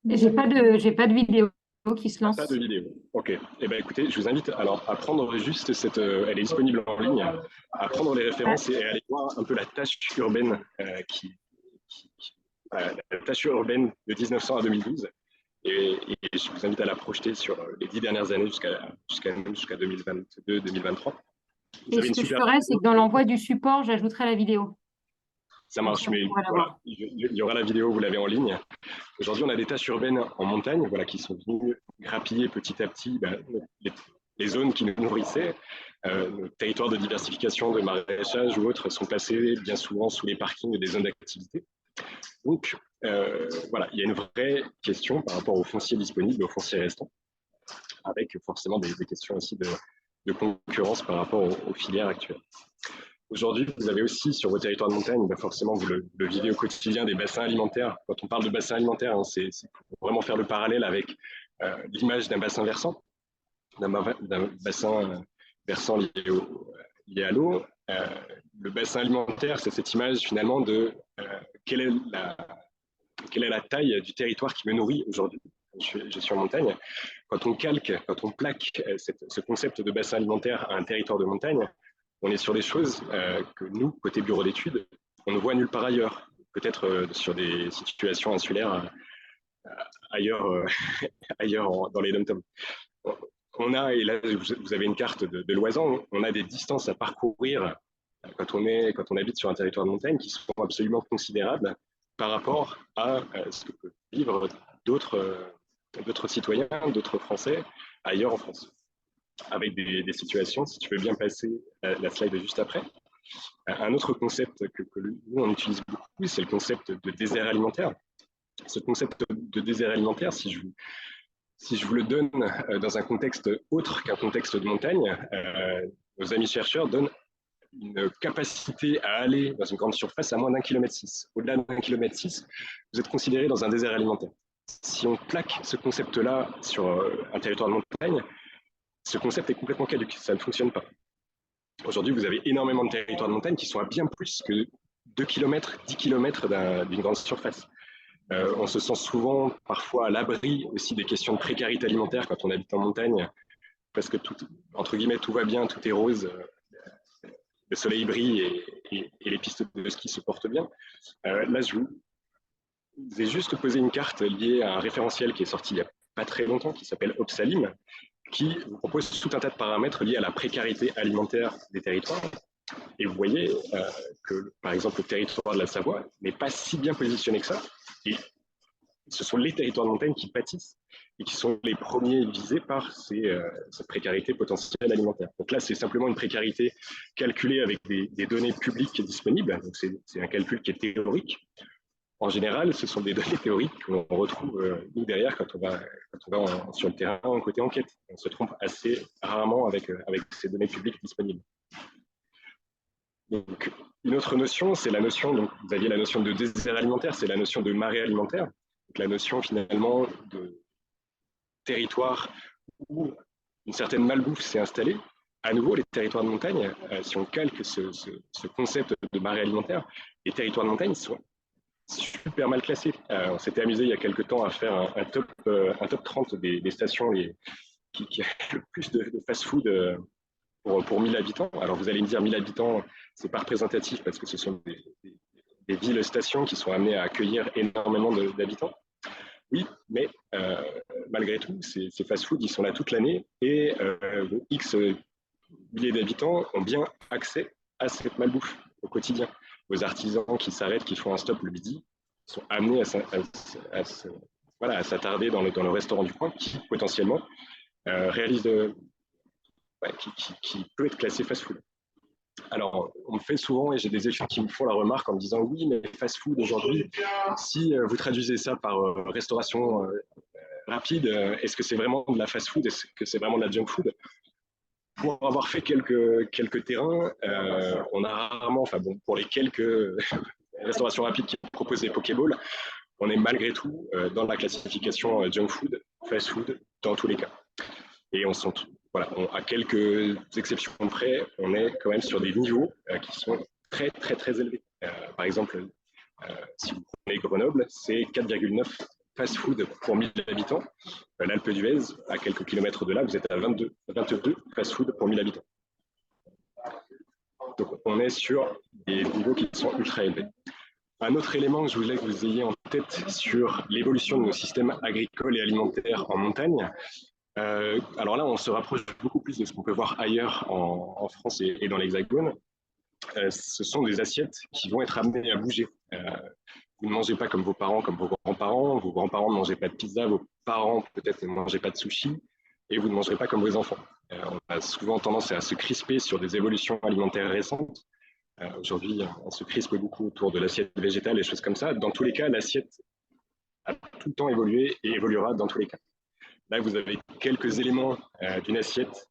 J'ai pas de vidéo qui se lance. Pas de vidéo. Ok. Eh ben, écoutez, je vous invite alors à prendre juste cette. Elle est disponible en ligne. À prendre les références et à aller voir un peu la tâche urbaine la tâche urbaine de 1900 à 2012. Et je vous invite à la projeter sur les 10 dernières années jusqu'à 2022-2023. Et ce que je ferai, c'est que dans l'envoi du support, j'ajouterai la vidéo. Ça marche, mais voilà, il y aura la vidéo, vous l'avez en ligne. Aujourd'hui, on a des tâches urbaines en montagne qui sont venues grappiller petit à petit les zones qui nous nourrissaient. Nos territoires de diversification, de maraîchage ou autres sont placés bien souvent sous les parkings des zones d'activité. Donc, voilà, il y a une vraie question par rapport au foncier disponible, au foncier restant, avec forcément des questions aussi de concurrence par rapport aux filières actuelles. Aujourd'hui, vous avez aussi sur vos territoires de montagne, forcément, vous le vivez au quotidien, des bassins alimentaires. Quand on parle de bassins alimentaires, c'est pour vraiment faire le parallèle avec l'image d'un bassin versant, d'un bassin versant lié à l'eau. Le bassin alimentaire, c'est cette image finalement de quelle est la taille du territoire qui me nourrit aujourd'hui. Je suis en montagne. Quand on plaque ce concept de bassin alimentaire à un territoire de montagne, on est sur des choses que nous, côté bureau d'études, on ne voit nulle part ailleurs. Peut-être sur des situations insulaires ailleurs dans les dom-toms. On a, et là vous avez une carte de Loisan, on a des distances à parcourir quand on habite sur un territoire de montagne qui sont absolument considérables par rapport à ce que peuvent vivre d'autres citoyens, d'autres Français ailleurs en France. Avec des situations, si tu veux bien passer la slide juste après. Un autre concept que nous, on utilise beaucoup, c'est le concept de désert alimentaire. Ce concept de désert alimentaire, si je vous le donne dans un contexte autre qu'un contexte de montagne, nos amis chercheurs donnent une capacité à aller dans une grande surface à moins d'1,6 km. Au-delà d'1,6 km, vous êtes considéré dans un désert alimentaire. Si on plaque ce concept-là sur un territoire de montagne, ce concept est complètement caduc, ça ne fonctionne pas. Aujourd'hui, vous avez énormément de territoires de montagne qui sont à bien plus que 2 km, 10 km d'une grande surface. On se sent souvent, parfois, à l'abri aussi des questions de précarité alimentaire quand on habite en montagne, parce que, entre guillemets, tout va bien, tout est rose, le soleil brille et les pistes de ski se portent bien. Là, je vous ai juste posé une carte liée à un référentiel qui est sorti il n'y a pas très longtemps, qui s'appelle Opsalim, qui vous propose tout un tas de paramètres liés à la précarité alimentaire des territoires. Et vous voyez que, par exemple, le territoire de la Savoie n'est pas si bien positionné que ça. Et ce sont les territoires de montagne qui pâtissent et qui sont les premiers visés par cette précarité potentielle alimentaire. Donc là, c'est simplement une précarité calculée avec des données publiques disponibles. Donc c'est un calcul qui est théorique. En général, ce sont des données théoriques qu'on retrouve nous derrière quand on va sur le terrain côté enquête. On se trompe assez rarement avec ces données publiques disponibles. Donc, une autre notion, c'est la notion, donc vous aviez la notion de désert alimentaire, c'est la notion de marée alimentaire, donc la notion finalement de territoire où une certaine malbouffe s'est installée. À nouveau, les territoires de montagne, si on calque ce concept de marée alimentaire, les territoires de montagne sont super mal classés. On s'était amusé il y a quelques temps à faire un top 30 des stations qui a le plus de fast-food pour 1000 habitants. Alors vous allez me dire 1000 habitants, c'est pas représentatif parce que ce sont des villes-stations qui sont amenées à accueillir énormément d'habitants. Oui, mais malgré tout, ces fast-foods, ils sont là toute l'année et X milliers d'habitants ont bien accès à cette malbouffe au quotidien. Aux artisans qui s'arrêtent, qui font un stop le midi, sont amenés à s'attarder dans le restaurant du coin qui, potentiellement, réalise qui peut être classé fast-food. Alors, on me fait souvent, et j'ai des études qui me font la remarque en me disant « Oui, mais fast-food aujourd'hui, si vous traduisez ça par restauration rapide, est-ce que c'est vraiment de la fast-food? Est-ce que c'est vraiment de la junk food ?» pour avoir fait quelques terrains, on a rarement, enfin bon, pour les quelques restaurations rapides qui proposent des Pokéballs, on est malgré tout dans la classification junk food, fast food, dans tous les cas. Et voilà, à quelques exceptions près, on est quand même sur des niveaux qui sont très, très, très élevés. Par exemple, si vous prenez Grenoble, c'est 4,9 fast-food pour 1000 habitants. L'Alpe d'Huez, à quelques kilomètres de là, vous êtes à 22 fast-food pour 1000 habitants. Donc, on est sur des niveaux qui sont ultra élevés. Un autre élément que je voulais que vous ayez en tête sur l'évolution de nos systèmes agricoles et alimentaires en montagne, alors là, on se rapproche beaucoup plus de ce qu'on peut voir ailleurs en France et dans l'Hexagone. Ce sont des assiettes qui vont être amenées à bouger. Vous ne mangez pas comme vos parents, comme vos grands-parents ne mangeaient pas de pizza, vos parents peut-être ne mangeaient pas de sushi, et vous ne mangerez pas comme vos enfants. On a souvent tendance à se crisper sur des évolutions alimentaires récentes. Aujourd'hui, on se crispe beaucoup autour de l'assiette végétale et des choses comme ça. Dans tous les cas, l'assiette a tout le temps évolué et évoluera dans tous les cas. Là, vous avez quelques éléments d'une assiette.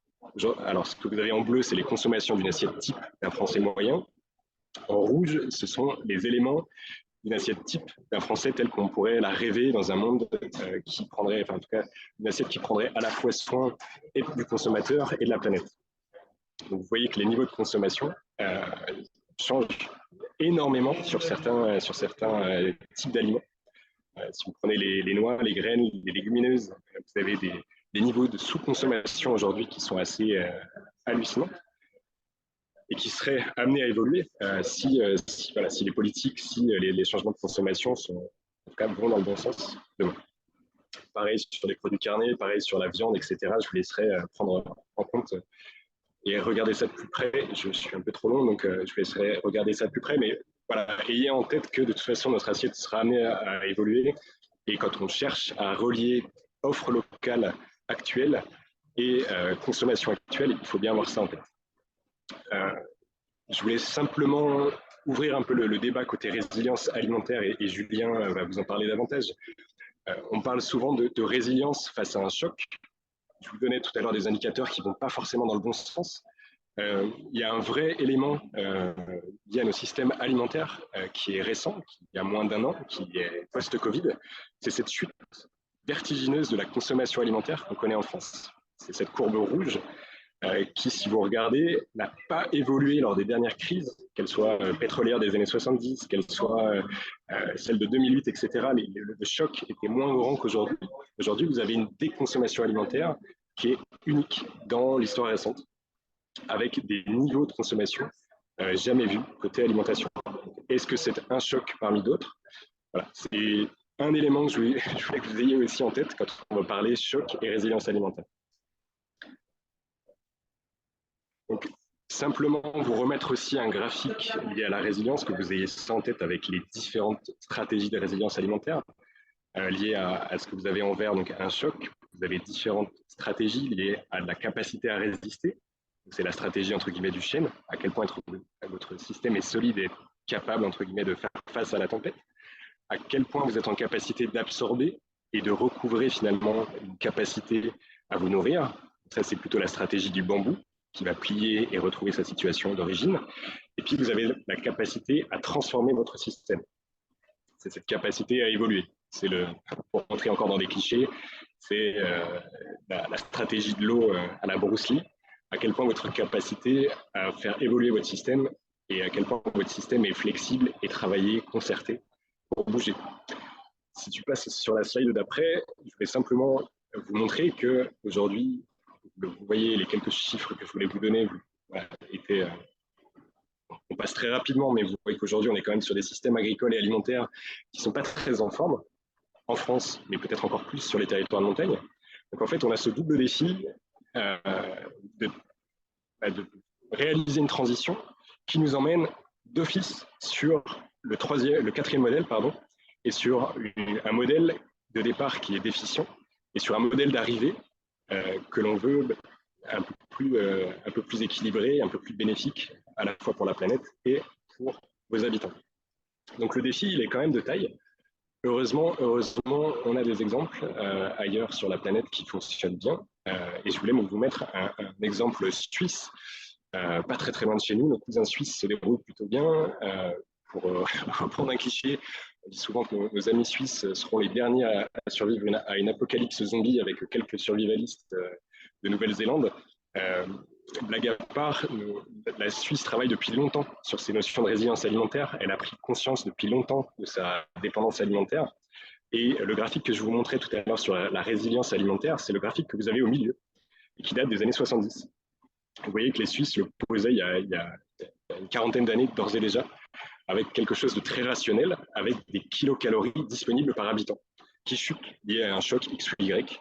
Alors, ce que vous avez en bleu, c'est les consommations d'une assiette type d'un Français moyen. En rouge, ce sont les éléments d'une assiette type d'un Français tel qu'on pourrait la rêver dans un monde qui prendrait, enfin en tout cas, une assiette qui prendrait à la fois soin et du consommateur et de la planète. Donc, vous voyez que les niveaux de consommation changent énormément sur certains types d'aliments. Si vous prenez les noix, les graines, les légumineuses, vous avez des niveaux de sous-consommation aujourd'hui qui sont assez hallucinants et qui seraient amenés à évoluer si les politiques, si les changements de consommation en tout cas, vont dans le bon sens demain. Pareil sur les produits carnés, pareil sur la viande, etc. Je vous laisserai prendre en compte et regarder ça de plus près. Je suis un peu trop long, donc je vous laisserai regarder ça de plus près, mais voilà, ayez en tête que de toute façon, notre assiette sera amenée à évoluer. Et quand on cherche à relier offre locale actuelle et consommation actuelle, il faut bien avoir ça en tête. Je voulais simplement ouvrir un peu le débat côté résilience alimentaire et Julien va vous en parler davantage. On parle souvent de résilience face à un choc. Je vous donnais tout à l'heure des indicateurs qui ne vont pas forcément dans le bon sens. Il y a un vrai élément lié à nos systèmes alimentaires qui est récent, qui a moins d'1 an, qui est post-Covid. C'est cette chute vertigineuse de la consommation alimentaire qu'on connaît en France. C'est cette courbe rouge qui, si vous regardez, n'a pas évolué lors des dernières crises, qu'elles soient pétrolières des années 70, qu'elles soient celles de 2008, etc. Le choc était moins grand qu'aujourd'hui. Aujourd'hui, vous avez une déconsommation alimentaire qui est unique dans l'histoire récente, avec des niveaux de consommation jamais vus côté alimentation. Est-ce que c'est un choc parmi d'autres? Voilà, c'est un élément que je voulais que vous ayez aussi en tête quand on va parler choc et résilience alimentaire. Donc, simplement vous remettre aussi un graphique lié à la résilience, que vous ayez ça en tête avec les différentes stratégies de résilience alimentaire liées à ce que vous avez en vert, donc un choc. Vous avez différentes stratégies liées à la capacité à résister. C'est la stratégie entre guillemets du chêne, à quel point votre système est solide et capable entre guillemets de faire face à la tempête, à quel point vous êtes en capacité d'absorber et de recouvrer finalement une capacité à vous nourrir. Ça, c'est plutôt la stratégie du bambou qui va plier et retrouver sa situation d'origine. Et puis, vous avez la capacité à transformer votre système. C'est cette capacité à évoluer. C'est pour rentrer encore dans des clichés, c'est la stratégie de l'eau à la Bruce Lee. À quel point votre capacité à faire évoluer votre système et à quel point votre système est flexible et travaillé, concerté pour bouger. Si tu passes sur la slide d'après, je vais simplement vous montrer qu'aujourd'hui, vous voyez les quelques chiffres que je voulais vous donner, voilà, on passe très rapidement, mais vous voyez qu'aujourd'hui, on est quand même sur des systèmes agricoles et alimentaires qui ne sont pas très en forme, en France, mais peut-être encore plus sur les territoires de montagne. Donc en fait, on a ce double défi de réaliser une transition qui nous emmène d'office sur le 4e modèle, et sur un modèle de départ qui est déficient, et sur un modèle d'arrivée que l'on veut un peu plus équilibré, un peu plus bénéfique, à la fois pour la planète et pour vos habitants. Donc le défi, il est quand même de taille. Heureusement, on a des exemples ailleurs sur la planète qui fonctionnent bien. Et je voulais vous mettre un exemple suisse, pas très très loin de chez nous. Nos cousins suisses se déroulent plutôt bien. Pour reprendre un cliché, on dit souvent que nos amis suisses seront les derniers à survivre à une apocalypse zombie avec quelques survivalistes de Nouvelle-Zélande. Blague à part, la Suisse travaille depuis longtemps sur ces notions de résilience alimentaire. Elle a pris conscience depuis longtemps de sa dépendance alimentaire. Et le graphique que je vous montrais tout à l'heure sur la résilience alimentaire, c'est le graphique que vous avez au milieu et qui date des années 70. Vous voyez que les Suisses le posaient il y a une quarantaine d'années d'ores et déjà, avec quelque chose de très rationnel, avec des kilocalories disponibles par habitant, qui chute lié à un choc X ou Y,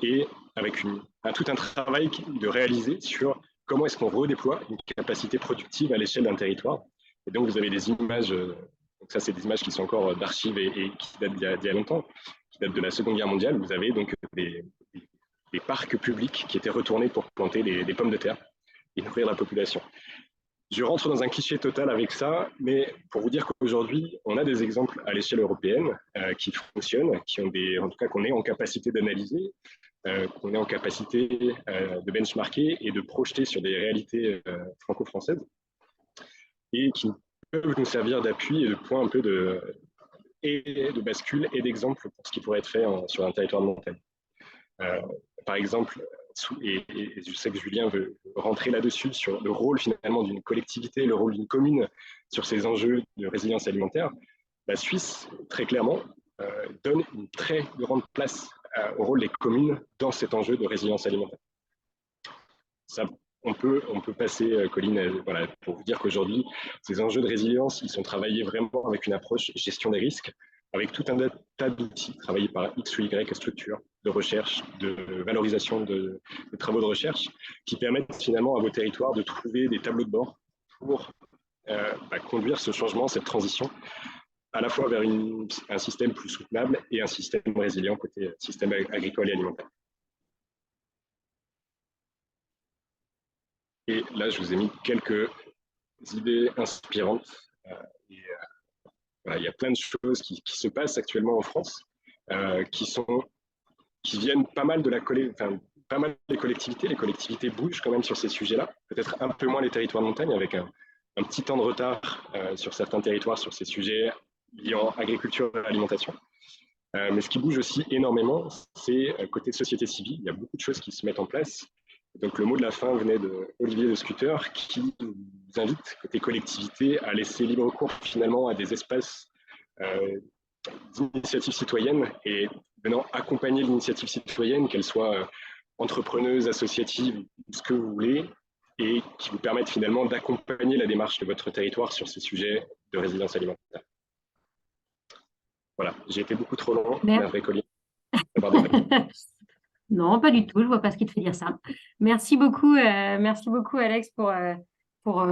et avec tout un travail de réaliser sur comment est-ce qu'on redéploie une capacité productive à l'échelle d'un territoire. Et donc, vous avez des images, donc ça, c'est des images qui sont encore d'archives et qui datent d'il y a longtemps, qui datent de la Seconde Guerre mondiale. Vous avez donc des parcs publics qui étaient retournés pour planter des pommes de terre et nourrir la population. Je rentre dans un cliché total avec ça, mais pour vous dire qu'aujourd'hui, on a des exemples à l'échelle européenne qui fonctionnent, en tout cas qu'on est en capacité d'analyser, qu'on est en capacité de benchmarker et de projeter sur des réalités franco-françaises et qui peuvent nous servir d'appui et de point un peu de bascule et d'exemple pour ce qui pourrait être fait sur un territoire de montagne. Par exemple, et je sais que Julien veut rentrer là-dessus, sur le rôle finalement d'une collectivité, le rôle d'une commune sur ces enjeux de résilience alimentaire, la Suisse, très clairement, donne une très grande place au rôle des communes dans cet enjeu de résilience alimentaire. Ça, on peut passer, Colline, voilà, pour vous dire qu'aujourd'hui, ces enjeux de résilience, ils sont travaillés vraiment avec une approche gestion des risques, avec tout un tas d'outils travaillés par X ou Y structures de recherche, de valorisation de travaux de recherche, qui permettent finalement à vos territoires de trouver des tableaux de bord pour conduire ce changement, cette transition, à la fois vers un système plus soutenable et un système résilient côté système agricole et alimentaire. Et là, je vous ai mis quelques idées inspirantes. Voilà, il y a plein de choses qui se passent actuellement en France, qui viennent pas mal pas mal des collectivités. Les collectivités bougent quand même sur ces sujets-là. Peut-être un peu moins les territoires de montagne, avec un petit temps de retard sur certains territoires sur ces sujets liant agriculture et alimentation. Mais ce qui bouge aussi énormément, c'est côté société civile. Il y a beaucoup de choses qui se mettent en place. Donc le mot de la fin venait d'Olivier de Scuter, qui nous invite, côté collectivité, à laisser libre cours finalement à des espaces d'initiatives citoyennes et venant accompagner l'initiative citoyenne, qu'elle soit entrepreneuse, associative, ce que vous voulez, et qui vous permettent finalement d'accompagner la démarche de votre territoire sur ces sujets de résilience alimentaire. Voilà, j'ai été beaucoup trop long. Merci, Colline. Non, pas du tout. Je vois pas ce qui te fait dire ça. Merci beaucoup, Alex, pour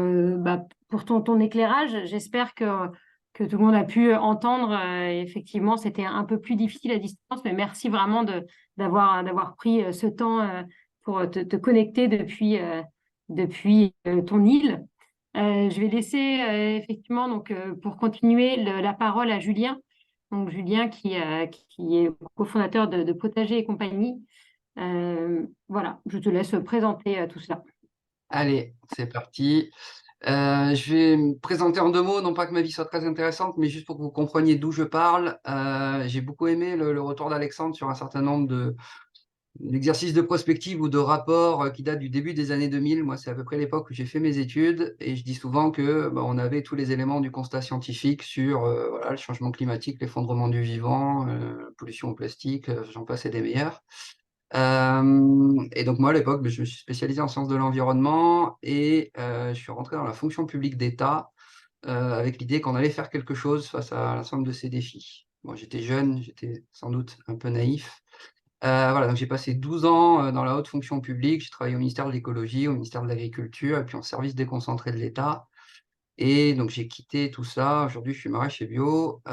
ton éclairage. J'espère que tout le monde a pu entendre. Effectivement, c'était un peu plus difficile à distance, mais merci vraiment d'avoir pris ce temps pour te connecter depuis ton île. Je vais laisser effectivement pour continuer la parole à Julien. Donc Julien qui est cofondateur de Potager et compagnie. Voilà, je te laisse présenter tout cela. Allez, c'est parti. Je vais me présenter en 2 mots, non pas que ma vie soit très intéressante, mais juste pour que vous compreniez d'où je parle. J'ai beaucoup aimé le retour d'Alexandre sur un certain nombre d'exercices de prospective ou de rapports qui datent du début des années 2000. Moi, c'est à peu près l'époque où j'ai fait mes études et je dis souvent que on avait tous les éléments du constat scientifique sur le changement climatique, l'effondrement du vivant, pollution au plastique, j'en passe et des meilleurs. Et donc moi à l'époque, je me suis spécialisé en sciences de l'environnement et je suis rentré dans la fonction publique d'État avec l'idée qu'on allait faire quelque chose face à l'ensemble de ces défis. Bon, j'étais jeune, j'étais sans doute un peu naïf. Voilà, donc j'ai passé 12 ans dans la haute fonction publique. J'ai travaillé au ministère de l'écologie, au ministère de l'agriculture et puis en service déconcentré de l'État. Et donc j'ai quitté tout ça. Aujourd'hui, je suis maraîcher bio.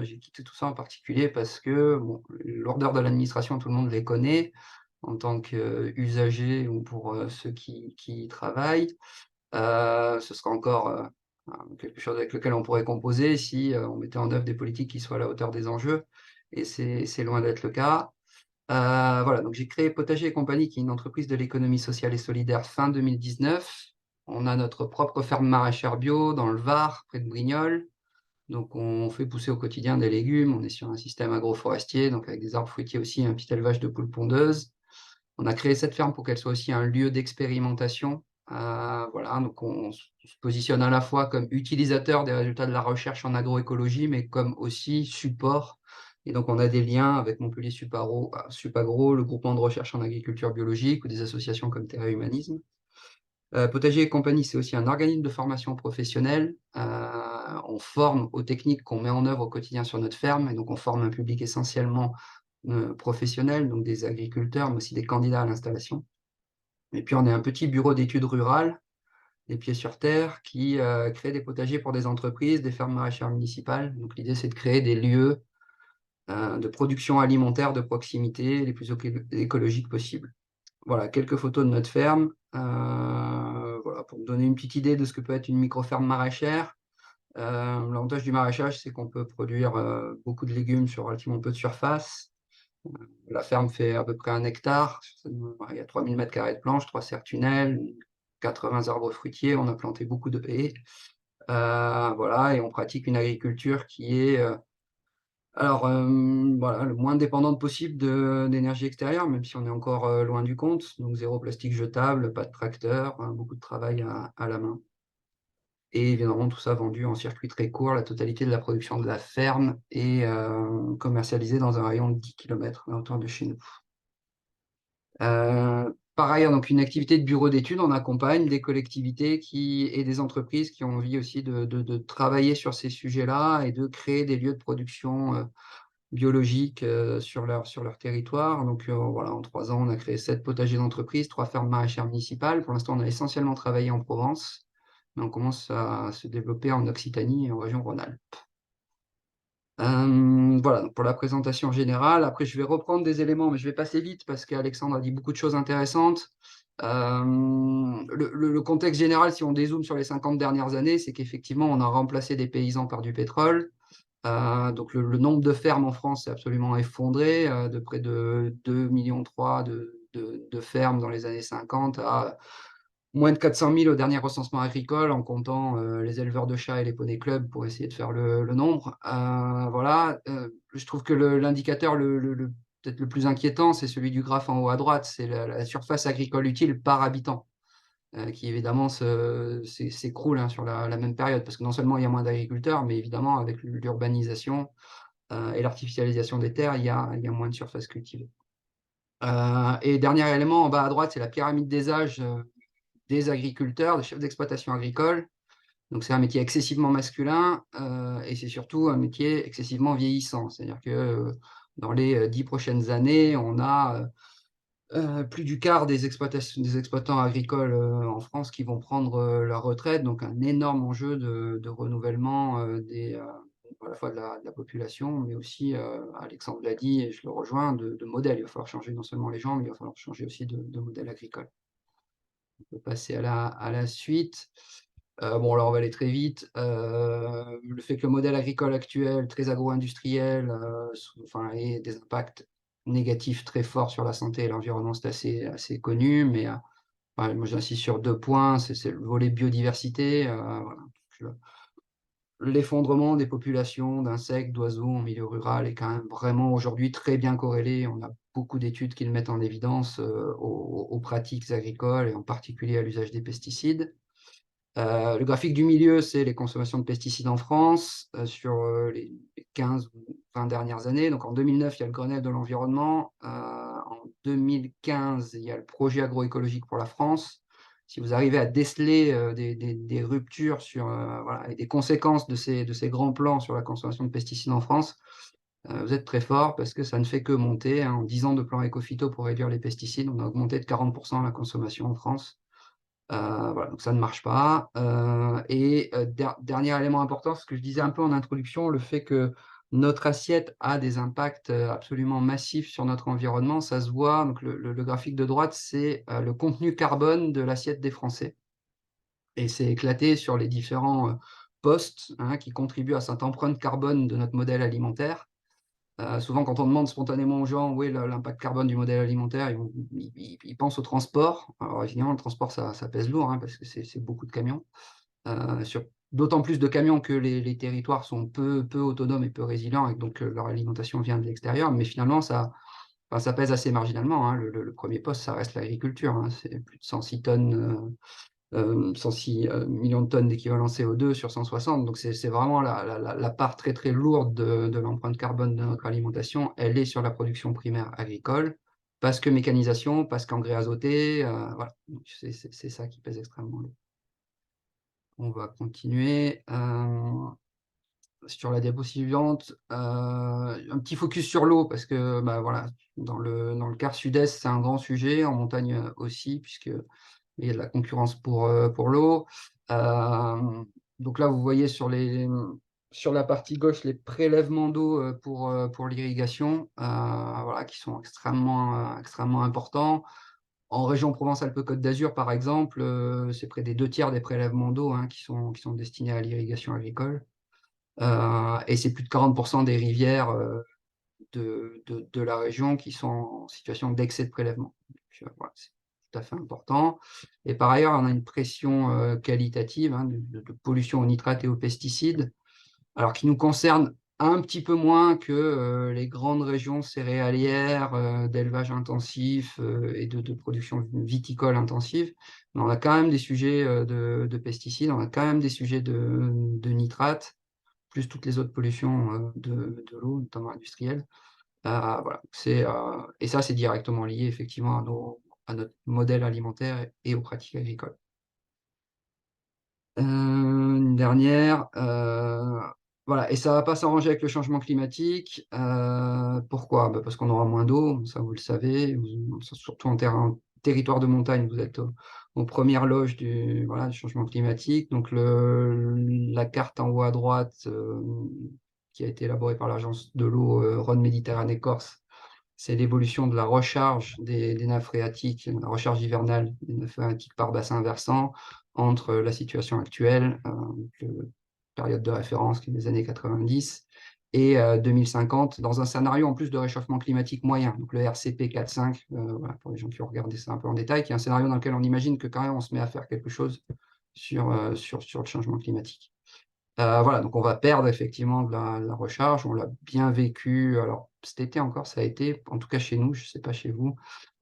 J'ai quitté tout ça en particulier parce que l'ordre de l'administration, tout le monde les connaît en tant qu'usager ou pour ceux qui y travaillent. Ce sera encore quelque chose avec lequel on pourrait composer si on mettait en œuvre des politiques qui soient à la hauteur des enjeux. Et c'est loin d'être le cas. Voilà, donc j'ai créé Potager et compagnie, qui est une entreprise de l'économie sociale et solidaire fin 2019. On a notre propre ferme maraîchère bio dans le Var, près de Brignoles. Donc, on fait pousser au quotidien des légumes. On est sur un système agroforestier, donc avec des arbres fruitiers aussi, et un petit élevage de poules pondeuses. On a créé cette ferme pour qu'elle soit aussi un lieu d'expérimentation. Voilà, donc on se positionne à la fois comme utilisateur des résultats de la recherche en agroécologie, mais comme aussi support. Et donc, on a des liens avec Montpellier Supagro, le groupement de recherche en agriculture biologique ou des associations comme Terra Humanisme. Potager et compagnie, c'est aussi un organisme de formation professionnelle. On forme aux techniques qu'on met en œuvre au quotidien sur notre ferme, et donc on forme un public essentiellement professionnel, donc des agriculteurs, mais aussi des candidats à l'installation. Et puis on est un petit bureau d'études rurales, les pieds sur terre, qui crée des potagers pour des entreprises, des fermes maraîchères municipales. Donc l'idée, c'est de créer des lieux de production alimentaire de proximité les plus écologiques possibles. Voilà, quelques photos de notre ferme. Voilà, pour me donner une petite idée de ce que peut être une micro-ferme maraîchère. L'avantage du maraîchage, c'est qu'on peut produire beaucoup de légumes sur relativement peu de surface. La ferme fait à peu près 1 hectare. Il y a 3000 m² de planches, 3 serre-tunnels, 80 arbres fruitiers. On a planté beaucoup de haies. Voilà, et on pratique une agriculture qui est voilà, le moins dépendante possible d'énergie extérieure, même si on est encore loin du compte. Donc, zéro plastique jetable, pas de tracteur, beaucoup de travail à la main. Et évidemment, tout ça vendu en circuit très court. La totalité de la production de la ferme est commercialisée dans un rayon de 10 km autour de chez nous. Par ailleurs, donc une activité de bureau d'études, on accompagne des collectivités et des entreprises qui ont envie aussi de travailler sur ces sujets-là et de créer des lieux de production biologiques sur leur territoire. Donc voilà, en 3 ans, on a créé 7 potagers d'entreprise, 3 fermes maraîchères municipales. Pour l'instant, on a essentiellement travaillé en Provence, mais on commence à se développer en Occitanie et en région Rhône-Alpes. Voilà, donc pour la présentation générale. Après, je vais reprendre des éléments, mais je vais passer vite parce qu'Alexandre a dit beaucoup de choses intéressantes. Le contexte général, si on dézoome sur les 50 dernières années, c'est qu'effectivement, on a remplacé des paysans par du pétrole. Donc le nombre de fermes en France s'est absolument effondré, de près de 2,3 millions de fermes dans les années 50 à moins de 400 000 au dernier recensement agricole, en comptant les éleveurs de chats et les poney clubs pour essayer de faire le nombre. Voilà, je trouve que l'indicateur peut-être le plus inquiétant, c'est celui du graphe en haut à droite, c'est la surface agricole utile par habitant, qui évidemment s'écroule sur la même période, parce que non seulement il y a moins d'agriculteurs, mais évidemment avec l'urbanisation et l'artificialisation des terres, il y a moins de surface cultivée. Et dernier élément, en bas à droite, c'est la pyramide des âges des agriculteurs, des chefs d'exploitation agricole. Donc c'est un métier excessivement masculin et c'est surtout un métier excessivement vieillissant. C'est-à-dire que dans les 10 prochaines années, on a plus du quart des exploitants agricoles en France qui vont prendre leur retraite, donc un énorme enjeu de renouvellement à la fois de la population, mais aussi, Alexandre l'a dit, et je le rejoins, de modèle. Il va falloir changer non seulement les gens, mais il va falloir changer aussi de modèle agricole. On peut passer à la suite. Bon, alors on va aller très vite. Le fait que le modèle agricole actuel, très agro-industriel, ait des impacts négatifs très forts sur la santé et l'environnement, c'est assez connu. Mais moi, j'insiste sur 2 points. C'est le volet biodiversité. Voilà. L'effondrement des populations d'insectes, d'oiseaux en milieu rural est quand même vraiment aujourd'hui très bien corrélé. On a beaucoup d'études qui le mettent en évidence aux pratiques agricoles et en particulier à l'usage des pesticides. Le graphique du milieu, c'est les consommations de pesticides en France sur les 15 ou 20 dernières années. Donc en 2009, il y a le Grenelle de l'environnement. En 2015, il y a le projet agroécologique pour la France. Si vous arrivez à déceler des ruptures voilà, et des conséquences de ces grands plans sur la consommation de pesticides en France, vous êtes très fort parce que ça ne fait que monter. En 10 ans de plan éco-phyto pour réduire les pesticides, on a augmenté de 40% la consommation en France. Voilà, donc ça ne marche pas. Dernier élément important, ce que je disais un peu en introduction, le fait que notre assiette a des impacts absolument massifs sur notre environnement, ça se voit. Donc le graphique de droite, c'est le contenu carbone de l'assiette des Français. Et c'est éclaté sur les différents postes qui contribuent à cette empreinte carbone de notre modèle alimentaire. Souvent, quand on demande spontanément aux gens où est l'impact carbone du modèle alimentaire, ils pensent au transport. Alors évidemment, le transport, ça pèse lourd, hein, parce que c'est beaucoup de camions. D'autant plus de camions que les territoires sont peu autonomes et peu résilients, et donc leur alimentation vient de l'extérieur. Mais finalement, ça pèse assez marginalement, hein. Le premier poste, ça reste l'agriculture, hein. C'est plus de 106 tonnes, 106 millions de tonnes d'équivalent CO2 sur 160. Donc, c'est vraiment la part très, très lourde de l'empreinte carbone de notre alimentation. Elle est sur la production primaire agricole, parce que mécanisation, parce qu'engrais azoté. Voilà. Donc, c'est ça qui pèse extrêmement lourd. On va continuer. Sur la diapo suivante, un petit focus sur l'eau, parce que bah, voilà, dans le quart sud-est, c'est un grand sujet, en montagne aussi, puisqu'il y a de la concurrence pour l'eau. Donc là, vous voyez sur la partie gauche les prélèvements d'eau pour l'irrigation, voilà, qui sont extrêmement importants. En région Provence-Alpes-Côte d'Azur, par exemple, c'est près des 2 tiers des prélèvements d'eau, hein, qui sont destinés à l'irrigation agricole. Et c'est plus de 40% des rivières de la région qui sont en situation d'excès de prélèvement. Donc, voilà, c'est tout à fait important. Et par ailleurs, on a une pression qualitative, hein, de pollution aux nitrates et aux pesticides, alors qui nous concerne un petit peu moins que les grandes régions céréalières, d'élevage intensif et de production viticole intensive. Mais on a quand même des sujets de pesticides, on a quand même des sujets de nitrates, plus toutes les autres pollutions de l'eau, notamment industrielle. Voilà. Et ça, c'est directement lié effectivement à notre modèle alimentaire et aux pratiques agricoles. Une dernière. Voilà. Et ça ne va pas s'arranger avec le changement climatique. Pourquoi? Bah, parce qu'on aura moins d'eau, ça vous le savez. Surtout en territoire de montagne, vous êtes aux premières loges du changement climatique. Donc la carte en haut à droite, qui a été élaborée par l'agence de l'eau Rhône-Méditerranée-Corse, c'est l'évolution de la recharge des nappes phréatiques, la recharge hivernale des nappes phréatiques par bassin versant entre la situation actuelle, période de référence qui est des années 90, et 2050, dans un scénario en plus de réchauffement climatique moyen, donc le RCP 4.5, voilà, pour les gens qui ont regardé ça un peu en détail, qui est un scénario dans lequel on imagine que quand même on se met à faire quelque chose sur le changement climatique. Voilà, donc on va perdre effectivement de la recharge, on l'a bien vécu. Alors cet été encore, ça a été, en tout cas chez nous, je ne sais pas chez vous,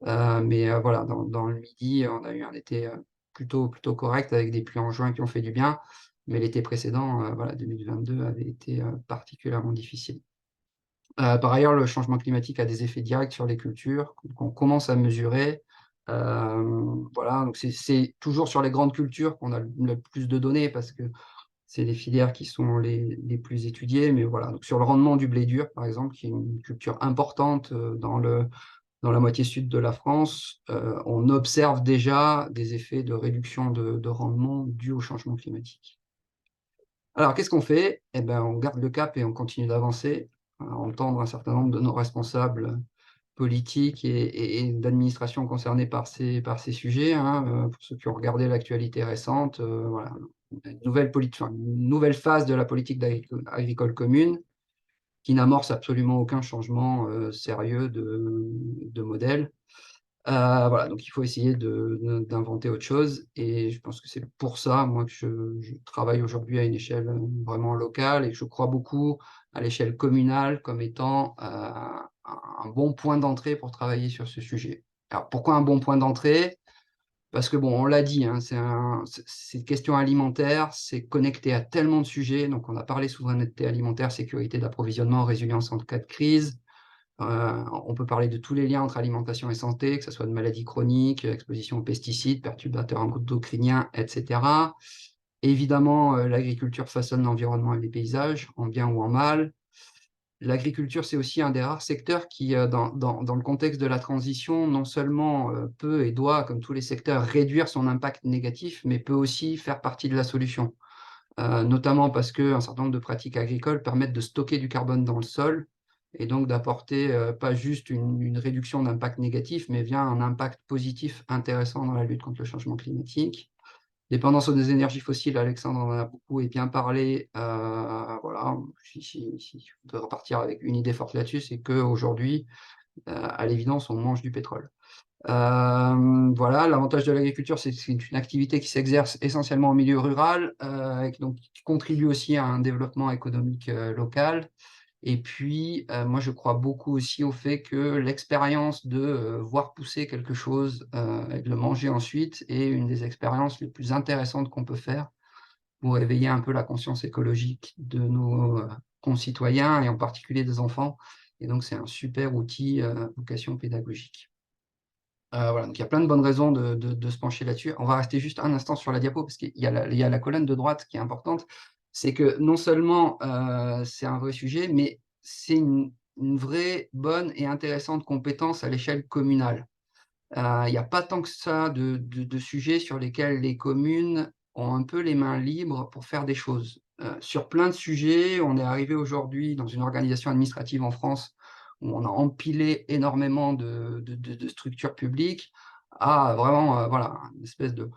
mais voilà, dans le Midi, on a eu un été plutôt correct, avec des pluies en juin qui ont fait du bien, mais l'été précédent, voilà, 2022, avait été particulièrement difficile. Par ailleurs, le changement climatique a des effets directs sur les cultures qu'on commence à mesurer. Voilà, donc c'est toujours sur les grandes cultures qu'on a le plus de données, parce que c'est les filières qui sont les plus étudiées. Mais voilà, donc sur le rendement du blé dur, par exemple, qui est une culture importante dans la moitié sud de la France, on observe déjà des effets de réduction de rendement dus au changement climatique. Alors, qu'est-ce qu'on fait? Eh ben, on garde le cap et on continue d'avancer, à entendre un certain nombre de nos responsables politiques et d'administration concernés par ces sujets, hein. Pour ceux qui ont regardé l'actualité récente, voilà, une nouvelle phase de la politique agricole commune qui n'amorce absolument aucun changement sérieux de modèle. Voilà, donc il faut essayer d'inventer autre chose, et je pense que c'est pour ça, moi, que je travaille aujourd'hui à une échelle vraiment locale, et que je crois beaucoup à l'échelle communale comme étant un bon point d'entrée pour travailler sur ce sujet. Alors pourquoi un bon point d'entrée? Parce que bon, on l'a dit, hein, c'est une question alimentaire, c'est connecté à tellement de sujets. Donc on a parlé souveraineté alimentaire, sécurité d'approvisionnement, résilience en cas de crise. On peut parler de tous les liens entre alimentation et santé, que ce soit de maladies chroniques, exposition aux pesticides, perturbateurs endocriniens, etc. Évidemment, l'agriculture façonne l'environnement et les paysages, en bien ou en mal. L'agriculture, c'est aussi un des rares secteurs qui, dans le contexte de la transition, non seulement peut et doit, comme tous les secteurs, réduire son impact négatif, mais peut aussi faire partie de la solution. Notamment parce qu'un certain nombre de pratiques agricoles permettent de stocker du carbone dans le sol, et donc d'apporter pas juste une réduction d'impact négatif, mais bien un impact positif intéressant dans la lutte contre le changement climatique. Dépendance aux énergies fossiles, Alexandre en a beaucoup et bien parlé. Voilà, si je voudrais repartir avec une idée forte là-dessus, c'est qu'aujourd'hui, à l'évidence, on mange du pétrole. Voilà, l'avantage de l'agriculture, c'est que c'est une activité qui s'exerce essentiellement en milieu rural, et donc qui contribue aussi à un développement économique local. Et puis, moi, je crois beaucoup aussi au fait que l'expérience de voir pousser quelque chose et de le manger ensuite est une des expériences les plus intéressantes qu'on peut faire pour éveiller un peu la conscience écologique de nos concitoyens et en particulier des enfants. Et donc, c'est un super outil vocation pédagogique. Voilà, donc il y a plein de bonnes raisons de se pencher là-dessus. On va rester juste un instant sur la diapo parce qu'il y a la colonne de droite qui est importante. C'est que non seulement c'est un vrai sujet, mais c'est une vraie bonne et intéressante compétence à l'échelle communale. Il n'y a pas tant que ça de sujets sur lesquels les communes ont un peu les mains libres pour faire des choses. Sur plein de sujets, on est arrivé aujourd'hui dans une organisation administrative en France où on a empilé énormément de structures publiques à vraiment voilà, une espèce de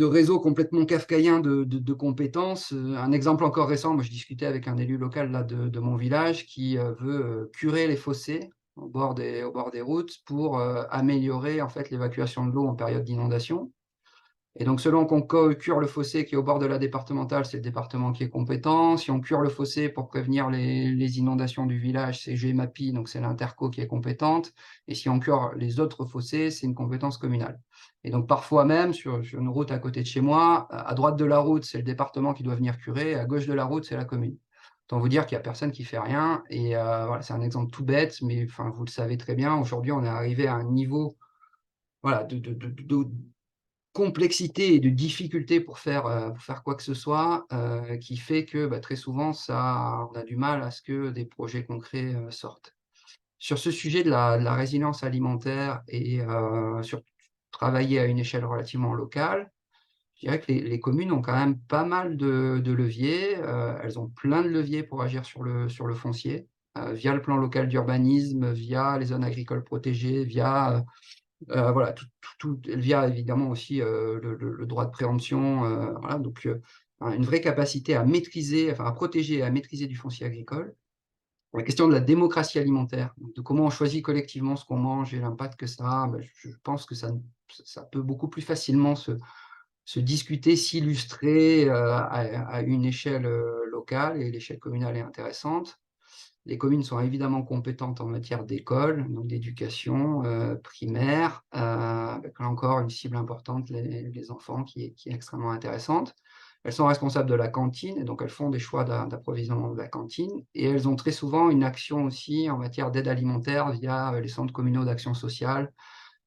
réseau complètement kafkaïen de compétences. Un exemple encore récent, moi je discutais avec un élu local là, de mon village qui veut curer les fossés au bord des routes pour améliorer en fait, l'évacuation de l'eau en période d'inondation. Et donc, selon qu'on cure le fossé qui est au bord de la départementale, c'est le département qui est compétent. Si on cure le fossé pour prévenir les inondations du village, c'est GEMAPI, donc c'est l'Interco qui est compétente. Et si on cure les autres fossés, c'est une compétence communale. Et donc, parfois même, sur une route à côté de chez moi, à droite de la route, c'est le département qui doit venir curer, et à gauche de la route, c'est la commune. Autant vous dire qu'il n'y a personne qui fait rien. Et voilà, c'est un exemple tout bête, mais enfin, vous le savez très bien. Aujourd'hui, on est arrivé à un niveau voilà, de complexité et de difficulté pour faire quoi que ce soit, qui fait que très souvent, on a du mal à ce que des projets concrets sortent. Sur ce sujet de la résilience alimentaire et sur travailler à une échelle relativement locale, je dirais que les communes ont quand même pas mal de leviers. Elles ont plein de leviers pour agir sur le foncier, via le plan local d'urbanisme, via les zones agricoles protégées, via voilà, via évidemment aussi le droit de préemption. Voilà, donc, une vraie capacité à maîtriser, enfin à protéger et à maîtriser du foncier agricole. La question de la démocratie alimentaire, de comment on choisit collectivement ce qu'on mange et l'impact que ça a, je pense que ça peut beaucoup plus facilement se discuter, s'illustrer à une échelle locale, et l'échelle communale est intéressante. Les communes sont évidemment compétentes en matière d'école, donc d'éducation primaire, avec là encore une cible importante, les enfants, qui est extrêmement intéressante. Elles sont responsables de la cantine, et donc elles font des choix d'approvisionnement de la cantine, et elles ont très souvent une action aussi en matière d'aide alimentaire via les centres communaux d'action sociale,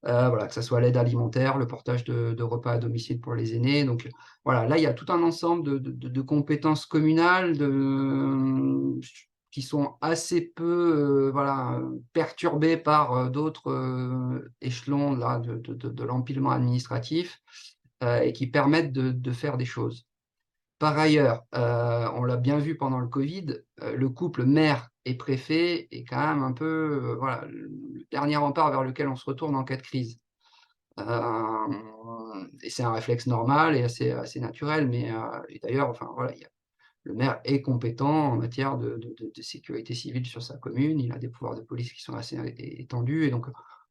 voilà, que ce soit l'aide alimentaire, le portage de repas à domicile pour les aînés. Donc voilà, là, il y a tout un ensemble de compétences communales qui sont assez peu voilà, perturbées par d'autres échelons là, de l'empilement administratif et qui permettent de faire des choses. Par ailleurs, on l'a bien vu pendant le Covid, le couple maire et préfet est quand même un peu voilà, le dernier rempart vers lequel on se retourne en cas de crise. Et c'est un réflexe normal et assez naturel, mais et d'ailleurs, enfin, voilà, le maire est compétent en matière de sécurité civile sur sa commune, il a des pouvoirs de police qui sont assez étendus, et donc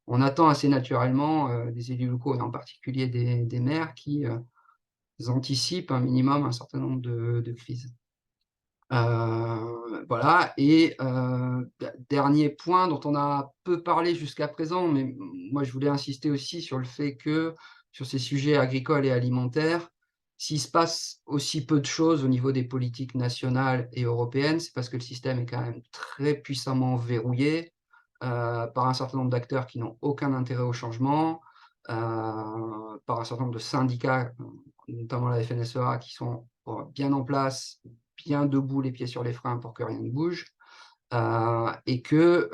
on attend assez naturellement des élus locaux, et en particulier des maires, qui anticipent un minimum un certain nombre de crises. Voilà, et dernier point dont on a peu parlé jusqu'à présent, mais moi je voulais insister aussi sur le fait que sur ces sujets agricoles et alimentaires, s'il se passe aussi peu de choses au niveau des politiques nationales et européennes, c'est parce que le système est quand même très puissamment verrouillé par un certain nombre d'acteurs qui n'ont aucun intérêt au changement, par un certain nombre de syndicats, notamment la FNSEA, qui sont bien en place, bien debout, les pieds sur les freins pour que rien ne bouge, et que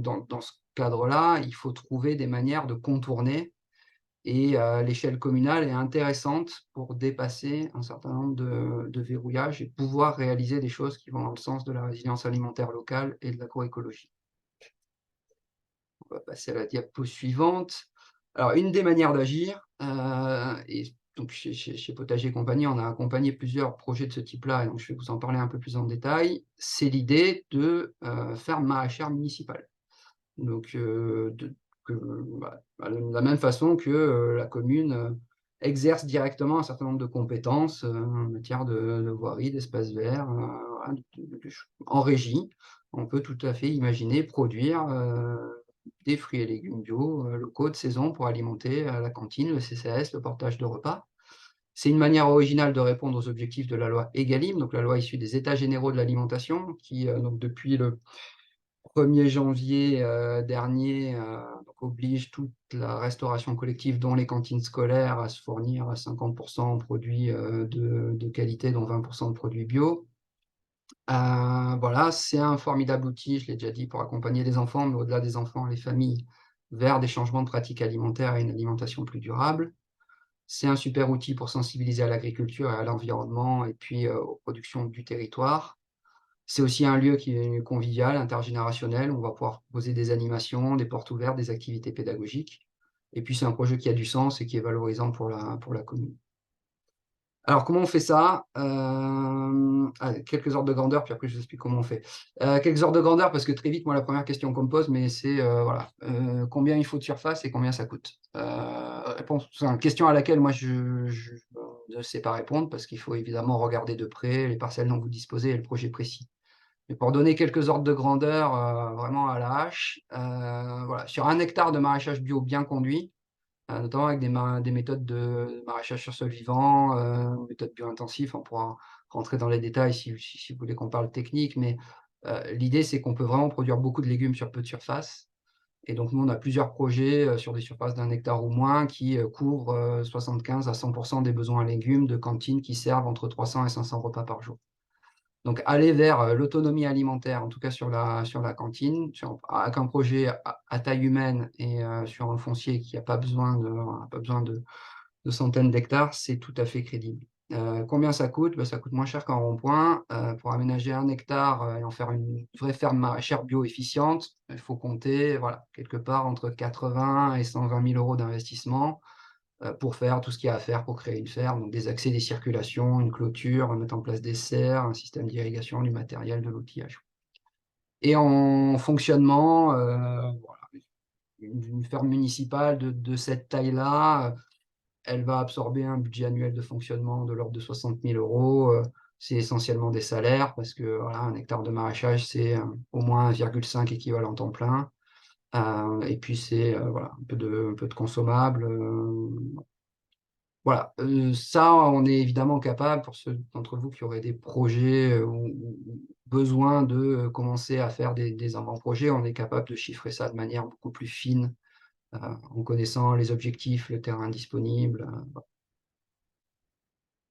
dans ce cadre-là, il faut trouver des manières de contourner, et l'échelle communale est intéressante pour dépasser un certain nombre de verrouillages et pouvoir réaliser des choses qui vont dans le sens de la résilience alimentaire locale et de l'agroécologie. On va passer à la diapo suivante. Alors, une des manières d'agir, et donc chez Potager et compagnie, on a accompagné plusieurs projets de ce type-là, et donc je vais vous en parler un peu plus en détail. C'est l'idée de ferme maraîchère municipale. Donc, de la même façon que la commune exerce directement un certain nombre de compétences en matière de voirie, d'espaces verts, voilà, en régie, on peut tout à fait imaginer produire des fruits et légumes bio locaux de saison pour alimenter la cantine, le CCAS, le portage de repas. C'est une manière originale de répondre aux objectifs de la loi Egalim, donc la loi issue des États généraux de l'alimentation, qui, donc depuis le 1er janvier dernier, donc oblige toute la restauration collective, dont les cantines scolaires, à se fournir à 50% en produits de qualité, dont 20% de produits bio. Voilà, c'est un formidable outil, je l'ai déjà dit, pour accompagner les enfants, mais au-delà des enfants, les familles, vers des changements de pratiques alimentaires et une alimentation plus durable. C'est un super outil pour sensibiliser à l'agriculture et à l'environnement, et puis aux productions du territoire. C'est aussi un lieu qui est convivial, intergénérationnel. On va pouvoir proposer des animations, des portes ouvertes, des activités pédagogiques. Et puis, c'est un projet qui a du sens et qui est valorisant pour la commune. Alors, comment on fait ça? Quelques ordres de grandeur, puis après, je vous explique comment on fait. Quelques ordres de grandeur, parce que très vite, moi, la première question qu'on me pose, mais c'est voilà, combien il faut de surface et combien ça coûte? Question à laquelle moi, je ne sais pas répondre, parce qu'il faut évidemment regarder de près les parcelles dont vous disposez et le projet précis. Mais pour donner quelques ordres de grandeur, vraiment à la hache, voilà, sur 1 hectare de maraîchage bio bien conduit, notamment avec des méthodes de maraîchage sur sol vivant, méthodes bio-intensives, on pourra rentrer dans les détails si vous voulez qu'on parle technique, mais l'idée, c'est qu'on peut vraiment produire beaucoup de légumes sur peu de surface. Et donc, nous, on a plusieurs projets sur des surfaces d'1 hectare ou moins qui couvrent 75 à 100% des besoins en légumes de cantines qui servent entre 300 et 500 repas par jour. Donc, aller vers l'autonomie alimentaire, en tout cas sur la cantine, avec un projet à taille humaine et sur un foncier qui n'a pas besoin de centaines d'hectares, c'est tout à fait crédible. Combien ça coûte? Ça coûte moins cher qu'un rond-point. Pour aménager 1 hectare et en faire une vraie ferme maraîchère bio efficiente, il faut compter voilà, quelque part entre 80 et 120 000 euros d'investissement pour faire tout ce qu'il y a à faire pour créer une ferme, donc des accès, des circulations, une clôture, mettre en place des serres, un système d'irrigation, du matériel, de l'outillage. Et en fonctionnement, voilà, une ferme municipale de cette taille-là, elle va absorber un budget annuel de fonctionnement de l'ordre de 60 000 euros. C'est essentiellement des salaires, parce que voilà, 1 hectare de maraîchage, c'est au moins 1,5 équivalent temps plein. Et puis, c'est voilà, un peu de consommables. Voilà, ça, on est évidemment capable, pour ceux d'entre vous qui auraient des projets ou besoin de commencer à faire des avant-projets, on est capable de chiffrer ça de manière beaucoup plus fine, en connaissant les objectifs, le terrain disponible.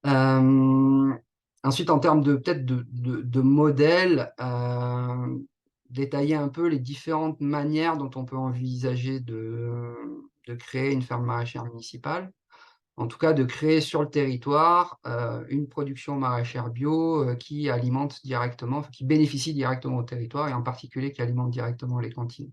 Ensuite, en termes peut-être de modèles, détailler un peu les différentes manières dont on peut envisager de créer une ferme maraîchère municipale. En tout cas, de créer sur le territoire une production maraîchère bio qui alimente directement, qui bénéficie directement au territoire, et en particulier qui alimente directement les cantines.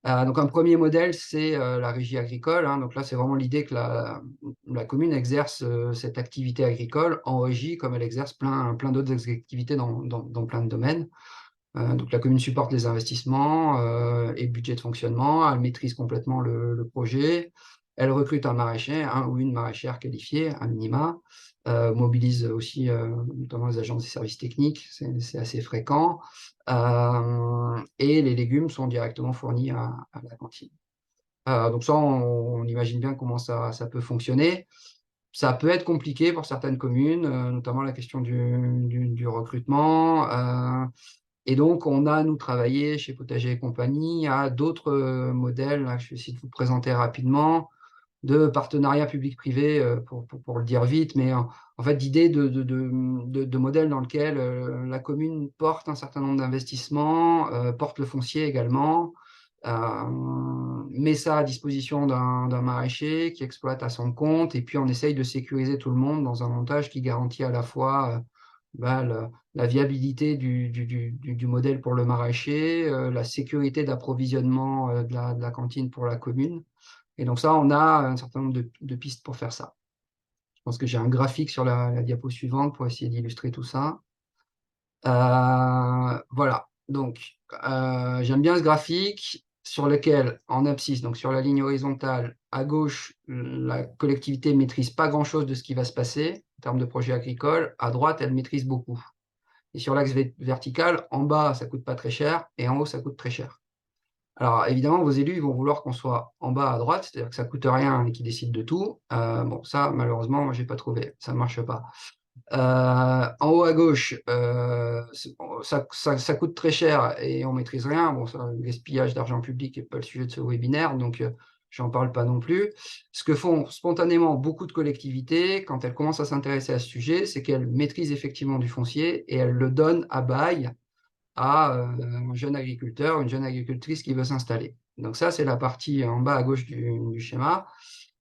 Donc, un premier modèle, c'est la régie agricole, hein. Donc là, c'est vraiment l'idée que la commune exerce cette activité agricole en régie, comme elle exerce plein d'autres activités dans plein de domaines. Donc, la commune supporte les investissements et le budget de fonctionnement. Elle maîtrise complètement le projet. Elle recrute un maraîcher, ou une maraîchère qualifiée, à minima. Mobilise aussi notamment les agences et services techniques, c'est assez fréquent. Et les légumes sont directement fournis à la cantine. Donc ça, on imagine bien comment ça peut fonctionner. Ça peut être compliqué pour certaines communes, notamment la question du recrutement. Et donc, on a, nous, travaillé chez Potager et compagnie à d'autres modèles, là, je vais essayer de vous présenter rapidement, de partenariat public-privé, pour le dire vite, mais en fait, d'idées de modèles dans lequel la commune porte un certain nombre d'investissements, porte le foncier également, met ça à disposition d'un maraîcher qui exploite à son compte, et puis on essaye de sécuriser tout le monde dans un montage qui garantit à la fois la viabilité du modèle pour le maraîcher, la sécurité d'approvisionnement de la cantine pour la commune. Et donc ça, on a un certain nombre de pistes pour faire ça. pense que j'ai un graphique sur la diapo suivante pour essayer d'illustrer tout ça. Voilà, donc j'aime bien ce graphique sur lequel, en abscisse, donc sur la ligne horizontale, à gauche, la collectivité ne maîtrise pas grand-chose de ce qui va se passer en termes de projet agricole. À droite, elle maîtrise beaucoup. Et sur l'axe vertical, en bas, ça ne coûte pas très cher, et en haut, ça coûte très cher. Alors, évidemment, vos élus ils vont vouloir qu'on soit en bas à droite, c'est-à-dire que ça ne coûte rien et qu'ils décident de tout. Bon, ça, malheureusement, moi, je n'ai pas trouvé. Ça ne marche pas. En haut à gauche, ça coûte très cher et on ne maîtrise rien. Bon, ça, le gaspillage d'argent public n'est pas le sujet de ce webinaire, donc je n'en parle pas non plus. Ce que font spontanément beaucoup de collectivités, quand elles commencent à s'intéresser à ce sujet, c'est qu'elles maîtrisent effectivement du foncier et elles le donnent à bail à un jeune agriculteur, une jeune agricultrice qui veut s'installer. Donc ça, c'est la partie en bas à gauche du schéma.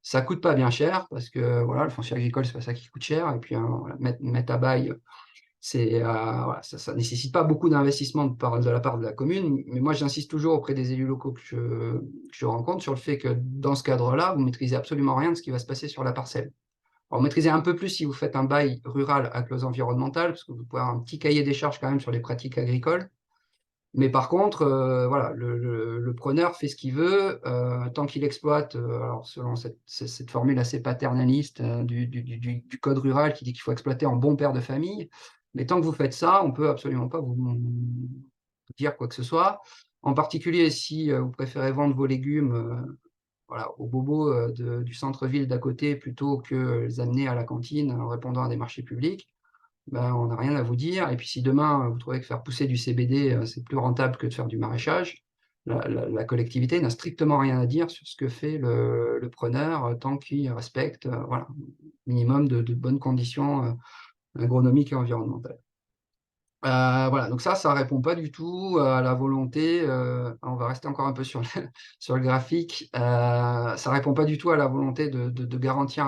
Ça ne coûte pas bien cher parce que voilà, le foncier agricole, ce n'est pas ça qui coûte cher. Et puis, voilà, mettre à bail, voilà, ça ne nécessite pas beaucoup d'investissement de la part de la commune. Mais moi, j'insiste toujours auprès des élus locaux que je rencontre sur le fait que dans ce cadre-là, vous ne maîtrisez absolument rien de ce qui va se passer sur la parcelle. Alors, maîtrisez un peu plus si vous faites un bail rural à clause environnementale, parce que vous pouvez avoir un petit cahier des charges quand même sur les pratiques agricoles. Mais par contre, voilà, le preneur fait ce qu'il veut, tant qu'il exploite, alors selon cette formule assez paternaliste du code rural qui dit qu'il faut exploiter en bon père de famille, mais tant que vous faites ça, on ne peut absolument pas vous dire quoi que ce soit. En particulier, si vous préférez vendre vos légumes voilà, aux bobos du centre-ville d'à côté plutôt que les amener à la cantine en répondant à des marchés publics, ben, on n'a rien à vous dire. Et puis si demain, vous trouvez que faire pousser du CBD, c'est plus rentable que de faire du maraîchage, la collectivité n'a strictement rien à dire sur ce que fait le preneur tant qu'il respecte voilà, minimum de bonnes conditions agronomiques et environnementales. Voilà, donc ça ne répond pas du tout à la volonté, on va rester encore un peu sur sur le graphique, ça ne répond pas du tout à la volonté de garantir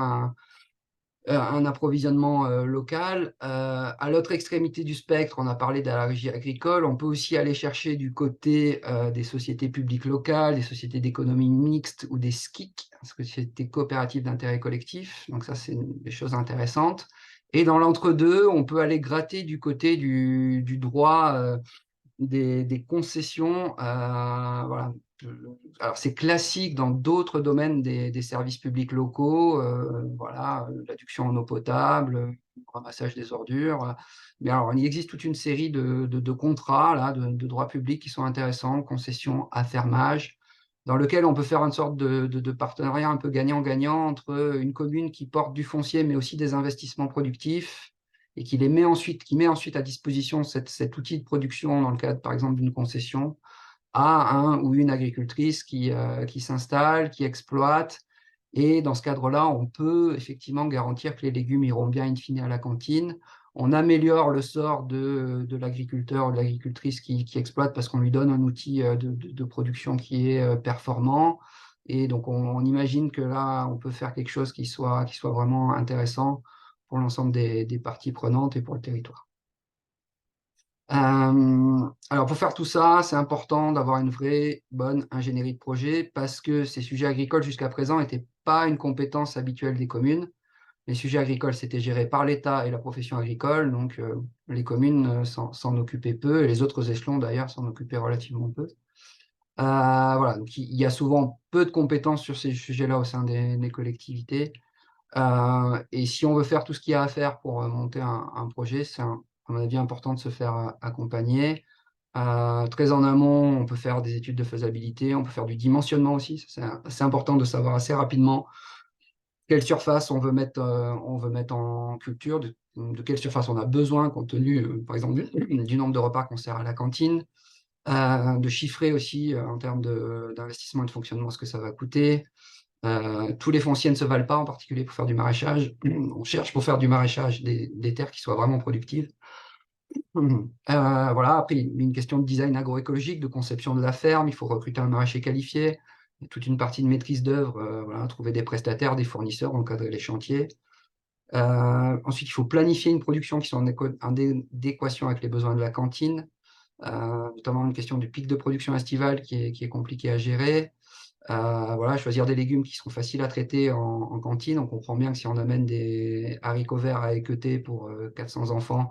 un approvisionnement local. À l'autre extrémité du spectre, on a parlé de la régie agricole. On peut aussi aller chercher du côté des sociétés publiques locales, des sociétés d'économie mixte ou des SCIC, sociétés coopératives d'intérêt collectif. Donc ça, c'est des choses intéressantes. Et dans l'entre-deux, on peut aller gratter du côté du droit des concessions. Voilà. Alors, c'est classique dans d'autres domaines des services publics locaux, voilà, l'adduction en eau potable, le ramassage des ordures. Mais alors, il existe toute une série de contrats, là, de droits publics qui sont intéressants, concessions, affermage, dans lequel on peut faire une sorte de partenariat un peu gagnant-gagnant entre une commune qui porte du foncier, mais aussi des investissements productifs, et qui met ensuite à disposition cet outil de production dans le cadre, par exemple, d'une concession, à un ou une agricultrice qui s'installe, qui exploite. Et dans ce cadre-là, on peut effectivement garantir que les légumes iront bien in fine à la cantine. On améliore le sort de l'agriculteur ou de l'agricultrice qui exploite parce qu'on lui donne un outil de production qui est performant. Et donc, on imagine que là, on peut faire quelque chose qui soit vraiment intéressant pour l'ensemble des parties prenantes et pour le territoire. Alors, pour faire tout ça, c'est important d'avoir une vraie bonne ingénierie de projet parce que ces sujets agricoles, jusqu'à présent, n'étaient pas une compétence habituelle des communes. Les sujets agricoles, c'était géré par l'État et la profession agricole, donc les communes s'en occupaient peu et les autres échelons, d'ailleurs, s'en occupaient relativement peu. Voilà, donc il y a souvent peu de compétences sur ces sujets-là au sein des collectivités. Et si on veut faire tout ce qu'il y a à faire pour monter un projet, c'est à mon avis important de se faire accompagner. Très en amont, on peut faire des études de faisabilité, on peut faire du dimensionnement aussi. C'est important de savoir assez rapidement quelle surface on veut mettre en culture, de quelle surface on a besoin compte tenu, par exemple, du nombre de repas qu'on sert à la cantine, de chiffrer aussi en termes d'investissement et de fonctionnement ce que ça va coûter. Tous les fonciers ne se valent pas, en particulier pour faire du maraîchage. On cherche pour faire du maraîchage des terres qui soient vraiment productives. Voilà. Après, il y a une question de design agroécologique, de conception de la ferme. Il faut recruter un maraîcher qualifié. Il y a toute une partie de maîtrise d'œuvre, voilà, trouver des prestataires, des fournisseurs, encadrer les chantiers. Ensuite, il faut planifier une production qui soit en adéquation avec les besoins de la cantine, notamment une question du pic de production estivale qui est compliqué à gérer. Voilà, choisir des légumes qui sont faciles à traiter en cantine. On comprend bien que si on amène des haricots verts à équeuter pour 400 enfants,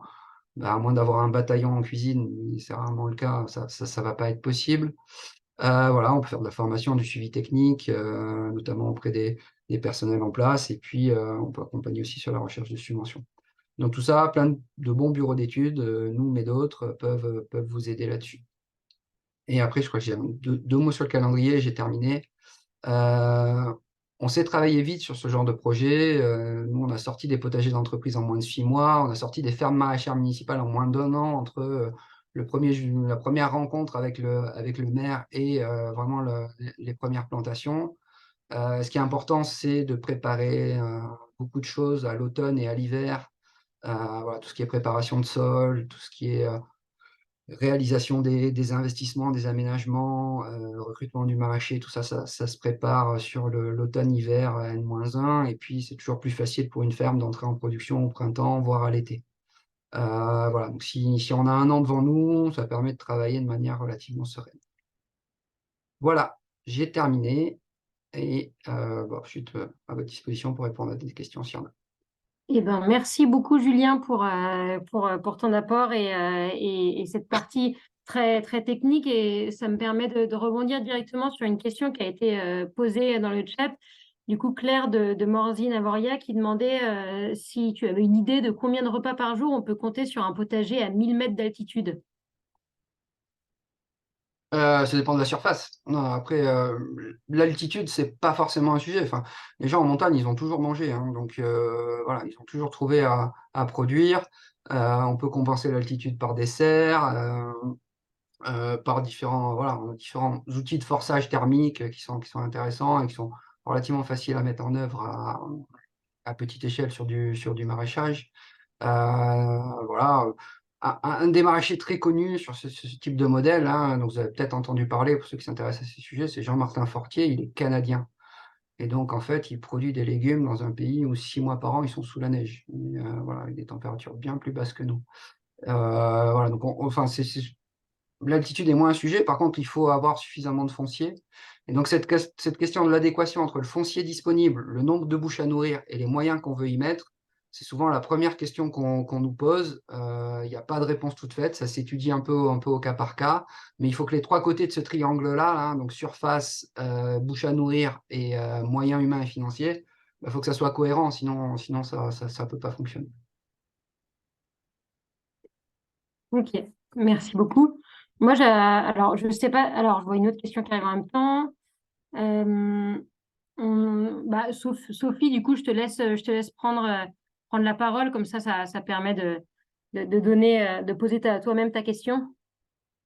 bah, à moins d'avoir un bataillon en cuisine, mais c'est rarement le cas, ça va pas être possible. Voilà, on peut faire de la formation, du suivi technique, notamment auprès des personnels en place, et puis on peut accompagner aussi sur la recherche de subventions. Donc tout ça, plein de bons bureaux d'études, nous, mais d'autres, peuvent vous aider là-dessus. Et après, je crois que j'ai deux mots sur le calendrier, j'ai terminé. On sait travailler vite sur ce genre de projet. Nous, on a sorti des potagers d'entreprise en moins de 6 mois. On a sorti des fermes maraîchères municipales en moins d'1 an entre la première rencontre avec le maire et vraiment les premières plantations. Ce qui est important, c'est de préparer beaucoup de choses à l'automne et à l'hiver. Voilà, tout ce qui est préparation de sol, tout ce qui est réalisation des investissements, des aménagements, recrutement du maraîcher, tout ça, ça se prépare sur l'automne-hiver à N-1. Et puis, c'est toujours plus facile pour une ferme d'entrer en production au printemps, voire à l'été. Voilà, donc si on a 1 an devant nous, ça permet de travailler de manière relativement sereine. Voilà, j'ai terminé. Et bon, je suis à votre disposition pour répondre à des questions s'il y en a. Eh ben, merci beaucoup, Julien, pour ton apport et cette partie très, très technique. Et ça me permet de rebondir directement sur une question qui a été posée dans le chat. Du coup, Claire de Morzine-Avoria qui demandait si tu avais une idée de combien de repas par jour on peut compter sur un potager à 1000 mètres d'altitude. Ça dépend de la surface. Non, après, l'altitude, c'est pas forcément un sujet. Enfin, les gens en montagne, ils ont toujours mangé, hein, donc voilà, ils ont toujours trouvé à produire. On peut compenser l'altitude par des serres, par différents outils de forçage thermique qui sont intéressants et qui sont relativement faciles à mettre en œuvre à petite échelle sur du maraîchage. Voilà. Un des maraîchers très connus sur ce type de modèle, hein, dont vous avez peut-être entendu parler pour ceux qui s'intéressent à ces sujets, c'est Jean-Martin Fortier, il est canadien. Et donc, en fait, il produit des légumes dans un pays où 6 mois par an, ils sont sous la neige. Et, voilà, avec des températures bien plus basses que nous. Voilà, donc enfin, l'altitude est moins un sujet. Par contre, il faut avoir suffisamment de foncier. Et donc, cette question de l'adéquation entre le foncier disponible, le nombre de bouches à nourrir et les moyens qu'on veut y mettre, c'est souvent la première question qu'on nous pose. Il n'y a pas de réponse toute faite. Ça s'étudie un peu au cas par cas. Mais il faut que les 3 côtés de ce triangle-là, hein, donc surface, bouche à nourrir et moyens humains et financiers, il faut que ça soit cohérent. Sinon ça ne peut pas fonctionner. Ok, merci beaucoup. Moi, alors, je sais pas, alors, je vois une autre question qui arrive en même temps. Sophie, du coup, je te laisse prendre la parole, comme ça permet de donner, de poser toi-même ta question.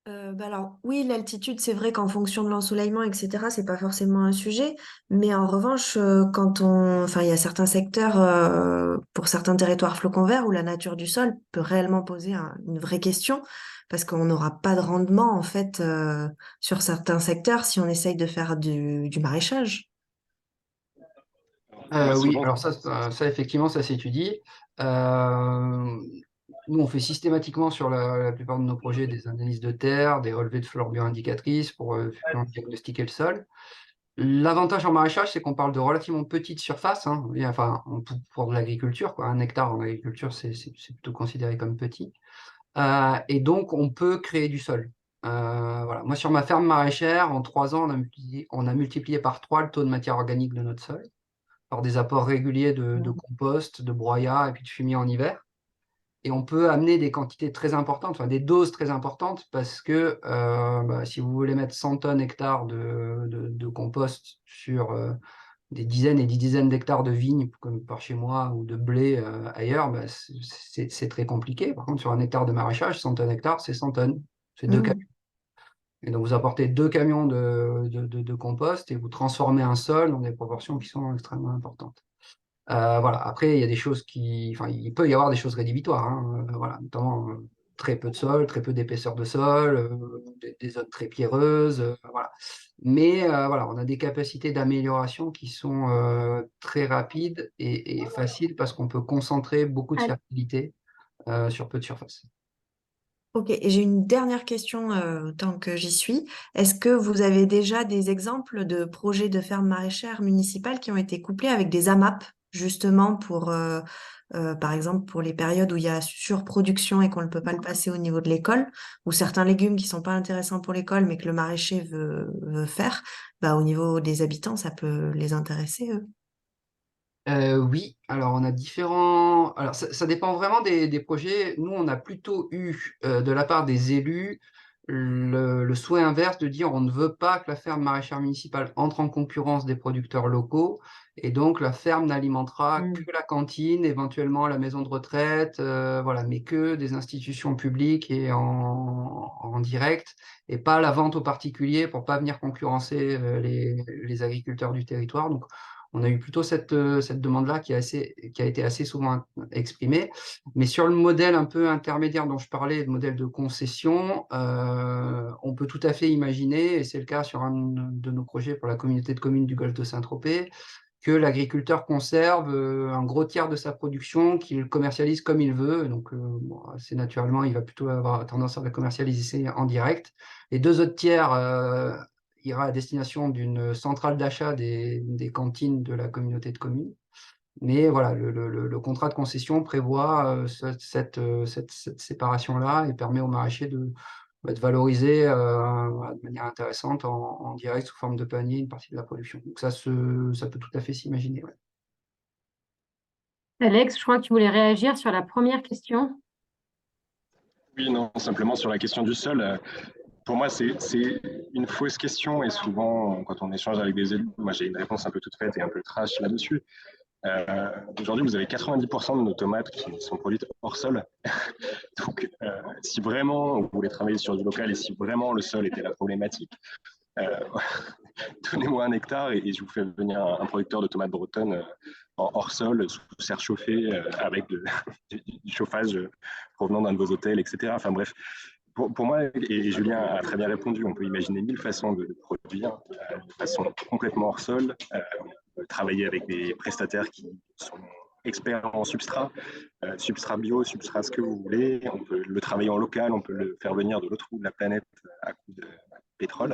Alors oui, l'altitude, c'est vrai qu'en fonction de l'ensoleillement, etc., c'est pas forcément un sujet. Mais en revanche, enfin, il y a certains secteurs, pour certains territoires flocons verts, où la nature du sol peut réellement poser une vraie question, parce qu'on n'aura pas de rendement en fait sur certains secteurs si on essaye de faire du maraîchage. Oui, Souvent, alors ça, effectivement, ça s'étudie. Nous, on fait systématiquement sur la plupart de nos projets des analyses de terre, des relevés de flore bioindicatrices pour diagnostiquer le sol. L'avantage en maraîchage, c'est qu'on parle de relativement petites surfaces, hein, et enfin, pour de l'agriculture, quoi. 1 hectare en agriculture, c'est plutôt considéré comme petit. Et donc, on peut créer du sol. Voilà. Moi, sur ma ferme maraîchère, en 3 ans, on a multiplié par 3 le taux de matière organique de notre sol, par des apports réguliers de compost, de broyat et puis de fumier en hiver. Et on peut amener des quantités très importantes, enfin des doses très importantes, parce que si vous voulez mettre 100 tonnes hectares de compost sur des dizaines et des dizaines d'hectares de vignes, comme par chez moi, ou de blé ailleurs, c'est très compliqué. Par contre, sur 1 hectare de maraîchage, 100 tonnes hectares, c'est 100 tonnes. C'est 2 camions. Et donc, vous apportez 2 camions de compost et vous transformez un sol dans des proportions qui sont extrêmement importantes. Voilà. Après, il y a des choses enfin, il peut y avoir des choses rédhibitoires, hein, voilà, notamment très peu de sol, très peu d'épaisseur de sol, des zones très pierreuses, voilà. Mais voilà, on a des capacités d'amélioration qui sont très rapides et faciles parce qu'on peut concentrer beaucoup de Ah, fertilité sur peu de surface. Ok, et j'ai une dernière question tant que j'y suis. Est-ce que vous avez déjà des exemples de projets de fermes maraîchères municipales qui ont été couplés avec des AMAP, justement pour, par exemple, pour les périodes où il y a surproduction et qu'on ne peut pas le passer au niveau de l'école, ou certains légumes qui sont pas intéressants pour l'école mais que le maraîcher veut faire, bah, au niveau des habitants, ça peut les intéresser, eux. Oui, alors on a différents. Alors ça dépend vraiment des projets. Nous, on a plutôt eu de la part des élus le souhait inverse de dire on ne veut pas que la ferme maraîchère municipale entre en concurrence des producteurs locaux et donc la ferme n'alimentera Mm. que la cantine, éventuellement la maison de retraite, voilà, mais que des institutions publiques et en direct et pas la vente aux particuliers pour pas venir concurrencer les agriculteurs du territoire. Donc on a eu plutôt cette demande-là qui a été assez souvent exprimée. Mais sur le modèle un peu intermédiaire dont je parlais, le modèle de concession, on peut tout à fait imaginer, et c'est le cas sur un de nos projets pour la communauté de communes du Golfe de Saint-Tropez, que l'agriculteur conserve un gros tiers de sa production, qu'il commercialise comme il veut. Donc, assez naturellement, il va plutôt avoir tendance à la commercialiser en direct. Les deux autres tiers ira à destination d'une centrale d'achat des cantines de la communauté de communes. Mais voilà, le contrat de concession prévoit cette séparation-là et permet aux maraîchers de valoriser de manière intéressante en direct sous forme de panier une partie de la production. Donc ça peut tout à fait s'imaginer. Ouais. Alex, je crois que tu voulais réagir sur la première question. Oui, non, simplement sur la question du sol. Pour moi, c'est une fausse question et souvent, quand on échange avec des élus, moi j'ai une réponse un peu toute faite et un peu trash là-dessus. Aujourd'hui, vous avez 90% de nos tomates qui sont produites hors sol. Donc, si vraiment vous voulez travailler sur du local et si vraiment le sol était la problématique, euh, donnez-moi un hectare et je vous fais venir un producteur de tomates bretonnes en hors sol, sous serre chauffée, avec du chauffage provenant d'un de vos hôtels, etc. Enfin bref, pour moi, et Julien a très bien répondu, on peut imaginer mille façons de produire de façon complètement hors sol, travailler avec des prestataires qui sont experts en substrat, substrat bio, substrat ce que vous voulez, on peut le travailler en local, on peut le faire venir de l'autre bout de la planète à coup de pétrole.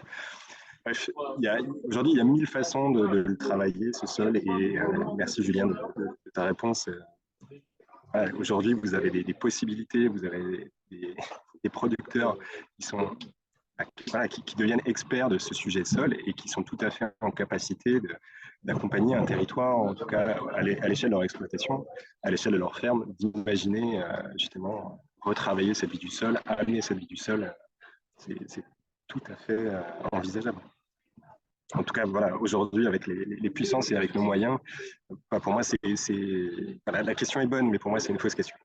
Bref, aujourd'hui, il y a mille façons de le travailler, ce sol, et merci Julien de ta réponse. Aujourd'hui, vous avez des possibilités, vous avez des producteurs qui sont voilà, qui deviennent experts de ce sujet sol et qui sont tout à fait en capacité d'accompagner un territoire, en tout cas à l'échelle de leur exploitation, à l'échelle de leur ferme, d'imaginer justement retravailler cette vie du sol, amener cette vie du sol. C'est tout à fait envisageable. En tout cas, voilà, aujourd'hui, avec les puissances et avec nos moyens, pour moi, voilà, la question est bonne, mais pour moi, c'est une fausse question.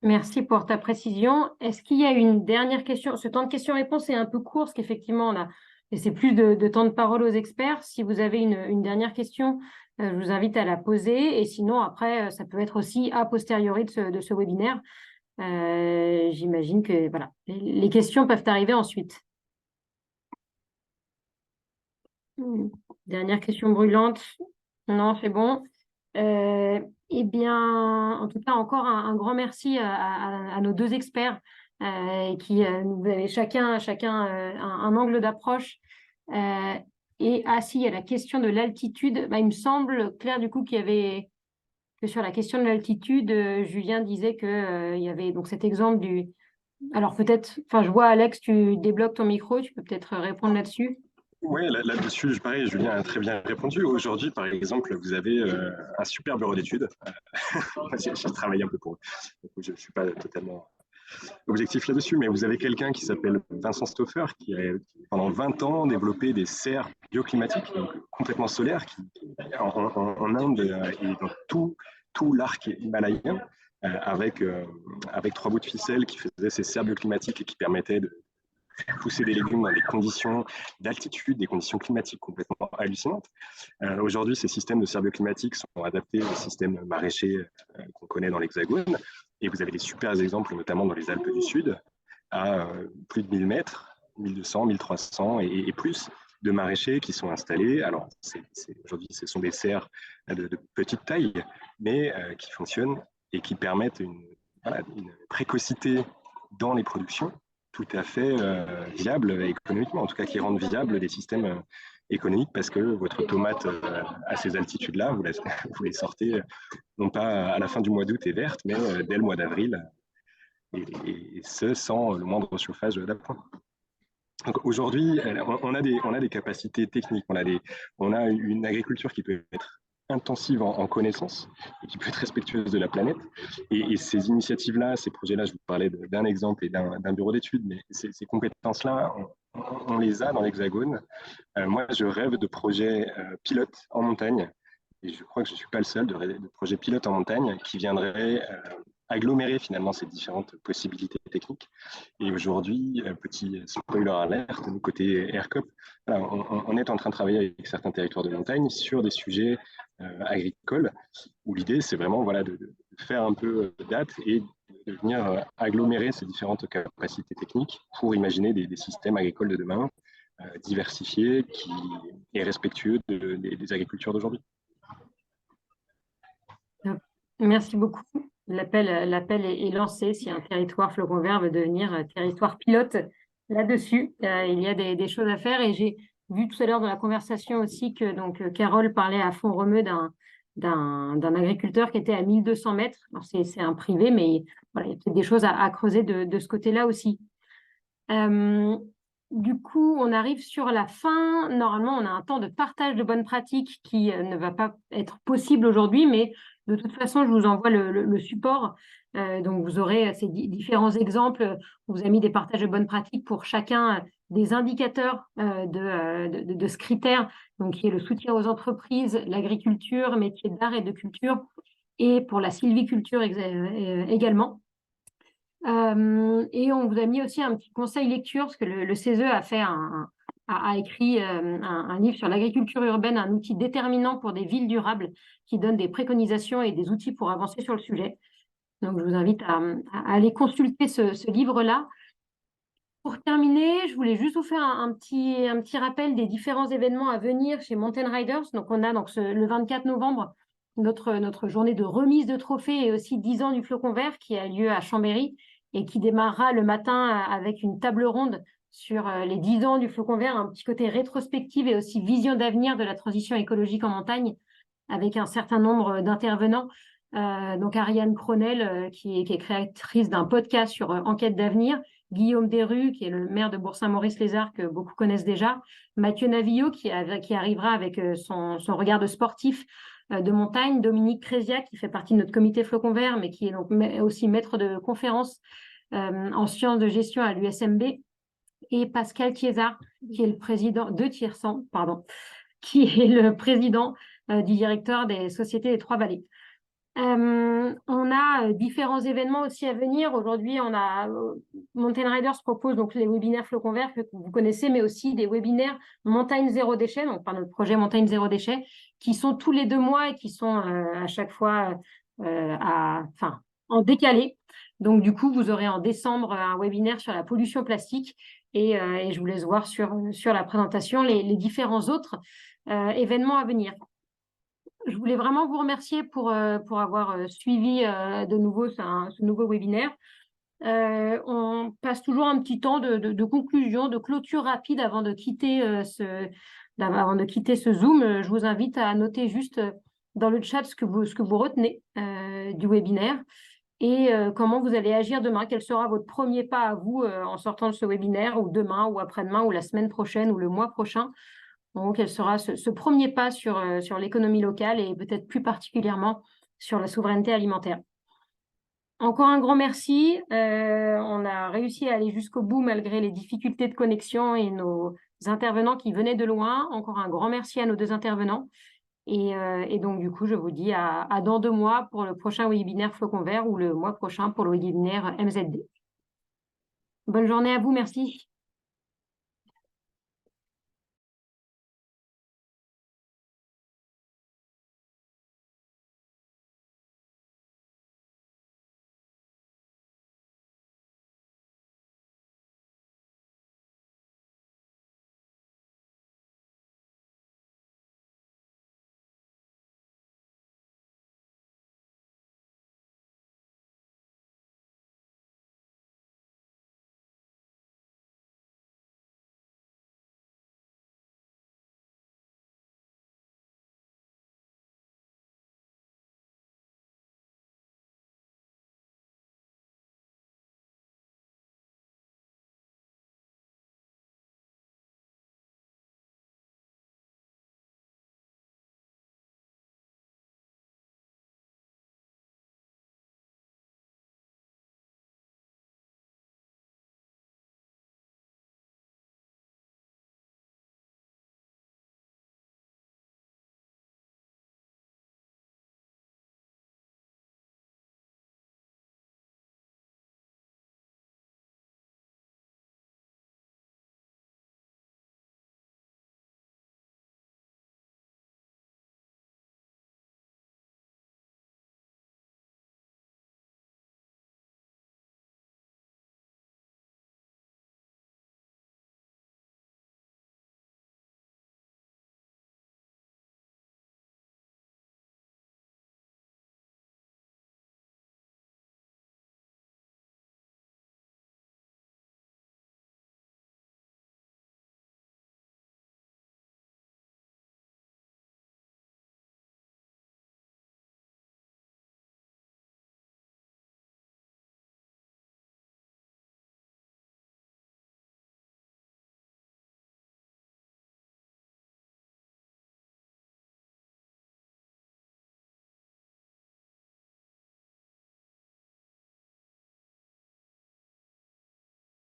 Merci pour ta précision. Est-ce qu'il y a une dernière question? Ce temps de questions-réponses est un peu court, parce qu'effectivement, on a laissé plus de temps de parole aux experts. Si vous avez une dernière question, je vous invite à la poser. Et sinon, après, ça peut être aussi a posteriori de ce webinaire. J'imagine que voilà, les questions peuvent arriver ensuite. Dernière question brûlante. Non, c'est bon. Eh bien, en tout cas, encore un grand merci à nos deux experts qui nous avaient chacun un angle d'approche. Et si, il y a la question de l'altitude. Bah, il me semble, Claire, du coup, qu'il y avait que sur la question de l'altitude, Julien disait que il y avait donc cet exemple du. Alors peut-être, enfin, je vois Alex, tu débloques ton micro, tu peux peut-être répondre là-dessus. Oui, là-dessus, pareil, Julien a très bien répondu. Aujourd'hui, par exemple, vous avez un super bureau d'études. J'ai travaillé un peu pour eux. Je ne suis pas totalement objectif là-dessus, mais vous avez quelqu'un qui s'appelle Vincent Stoffer, qui a pendant 20 ans développé des serres bioclimatiques, donc complètement solaires, en Inde et dans tout l'arc himalayen, avec 3 bouts de ficelle qui faisaient ces serres bioclimatiques et qui permettaient de pousser des légumes dans des conditions d'altitude, des conditions climatiques complètement hallucinantes. Aujourd'hui, ces systèmes de serres bioclimatiques sont adaptés aux systèmes maraîchers qu'on connaît dans l'Hexagone. Et vous avez des super exemples, notamment dans les Alpes du Sud, à plus de 1000 mètres, 1200, 1300 et plus de maraîchers qui sont installés. Alors, aujourd'hui, ce sont des serres de petite taille, mais qui fonctionnent et qui permettent une précocité dans les productions tout à fait viable économiquement, en tout cas qui rendent viables des systèmes économiques, parce que votre tomate à ces altitudes-là, vous les sortez non pas à la fin du mois d'août et verte, mais dès le mois d'avril, et ce sans le moindre chauffage d'appoint. Donc aujourd'hui, on a des capacités techniques, on a une agriculture qui peut être intensive en connaissances et qui peut être respectueuse de la planète. Et ces initiatives-là, ces projets-là, je vous parlais d'un exemple et d'un bureau d'études, mais ces compétences-là, on les a dans l'Hexagone. Moi, je rêve de projets pilotes en montagne, et je crois que je ne suis pas le seul, de projets pilotes en montagne qui viendraient agglomérer finalement ces différentes possibilités techniques. Et aujourd'hui, petit spoiler alert, nous, côté ERCOP, voilà, on est en train de travailler avec certains territoires de montagne sur des sujets agricoles, où l'idée, c'est vraiment de faire un peu date et de venir agglomérer ces différentes capacités techniques pour imaginer des systèmes agricoles de demain diversifiés et respectueux des agricultures d'aujourd'hui. Merci beaucoup. L'appel est lancé. Si un territoire Flocon Vert veut devenir territoire pilote là-dessus, il y a des choses à faire. Et j'ai vu tout à l'heure dans la conversation aussi que Carole parlait à Font-Romeu d'un agriculteur qui était à 1200 mètres. Alors c'est un privé, mais voilà, il y a peut-être des choses à creuser de ce côté-là aussi. Du coup, on arrive sur la fin. Normalement, on a un temps de partage de bonnes pratiques qui ne va pas être possible aujourd'hui, mais de toute façon, je vous envoie le support. Donc, vous aurez ces différents exemples. On vous a mis des partages de bonnes pratiques pour chacun des indicateurs de ce critère, donc qui est le soutien aux entreprises, l'agriculture, métiers d'art et de culture, et pour la sylviculture également. Et on vous a mis aussi un petit conseil lecture, parce que le CESE a écrit un livre sur l'agriculture urbaine, un outil déterminant pour des villes durables, qui donne des préconisations et des outils pour avancer sur le sujet. Donc, je vous invite à aller consulter ce livre-là. Pour terminer, je voulais juste vous faire un petit rappel des différents événements à venir chez Mountain Riders. Donc, on a le 24 novembre notre journée de remise de trophées et aussi 10 ans du Flocon Vert qui a lieu à Chambéry et qui démarrera le matin avec une table ronde sur les 10 ans du Flocon Vert, un petit côté rétrospective et aussi vision d'avenir de la transition écologique en montagne, avec un certain nombre d'intervenants. Donc Ariane Cronel, qui est créatrice d'un podcast sur Enquête d'avenir, Guillaume Desrues, qui est le maire de Bourg-Saint-Maurice-les-Arcs, que beaucoup connaissent déjà, Mathieu Navillot, qui arrivera avec son regard de sportif de montagne, Dominique Crésia, qui fait partie de notre comité Flocon Vert, mais qui est donc aussi maître de conférence en sciences de gestion à l'USMB, et Pascal Thiésard, qui est le président de Tiersan, qui est le président du directeur des sociétés des Trois-Vallées. On a différents événements aussi à venir. Aujourd'hui, Mountain Riders propose donc les webinaires Flocon Vert que vous connaissez, mais aussi des webinaires Montagne Zéro Déchet, donc par notre projet Montagne Zéro Déchet, qui sont tous les 2 mois et qui sont à chaque fois en décalé. Donc, du coup, vous aurez en décembre un webinaire sur la pollution plastique et je vous laisse voir sur la présentation les différents autres événements à venir. Je voulais vraiment vous remercier pour avoir suivi de nouveau ce nouveau webinaire. On passe toujours un petit temps de conclusion, de clôture rapide avant de quitter ce Zoom. Je vous invite à noter juste dans le chat ce que vous retenez du webinaire et comment vous allez agir demain. Quel sera votre premier pas à vous en sortant de ce webinaire, ou demain, ou après-demain, ou la semaine prochaine, ou le mois prochain. Donc, quel sera ce premier pas sur l'économie locale et peut-être plus particulièrement sur la souveraineté alimentaire. Encore un grand merci. On a réussi à aller jusqu'au bout malgré les difficultés de connexion et nos intervenants qui venaient de loin. Encore un grand merci à nos 2 intervenants. Et donc, du coup, je vous dis à dans 2 mois pour le prochain webinaire Flocon Vert ou le mois prochain pour le webinaire MZD. Bonne journée à vous. Merci.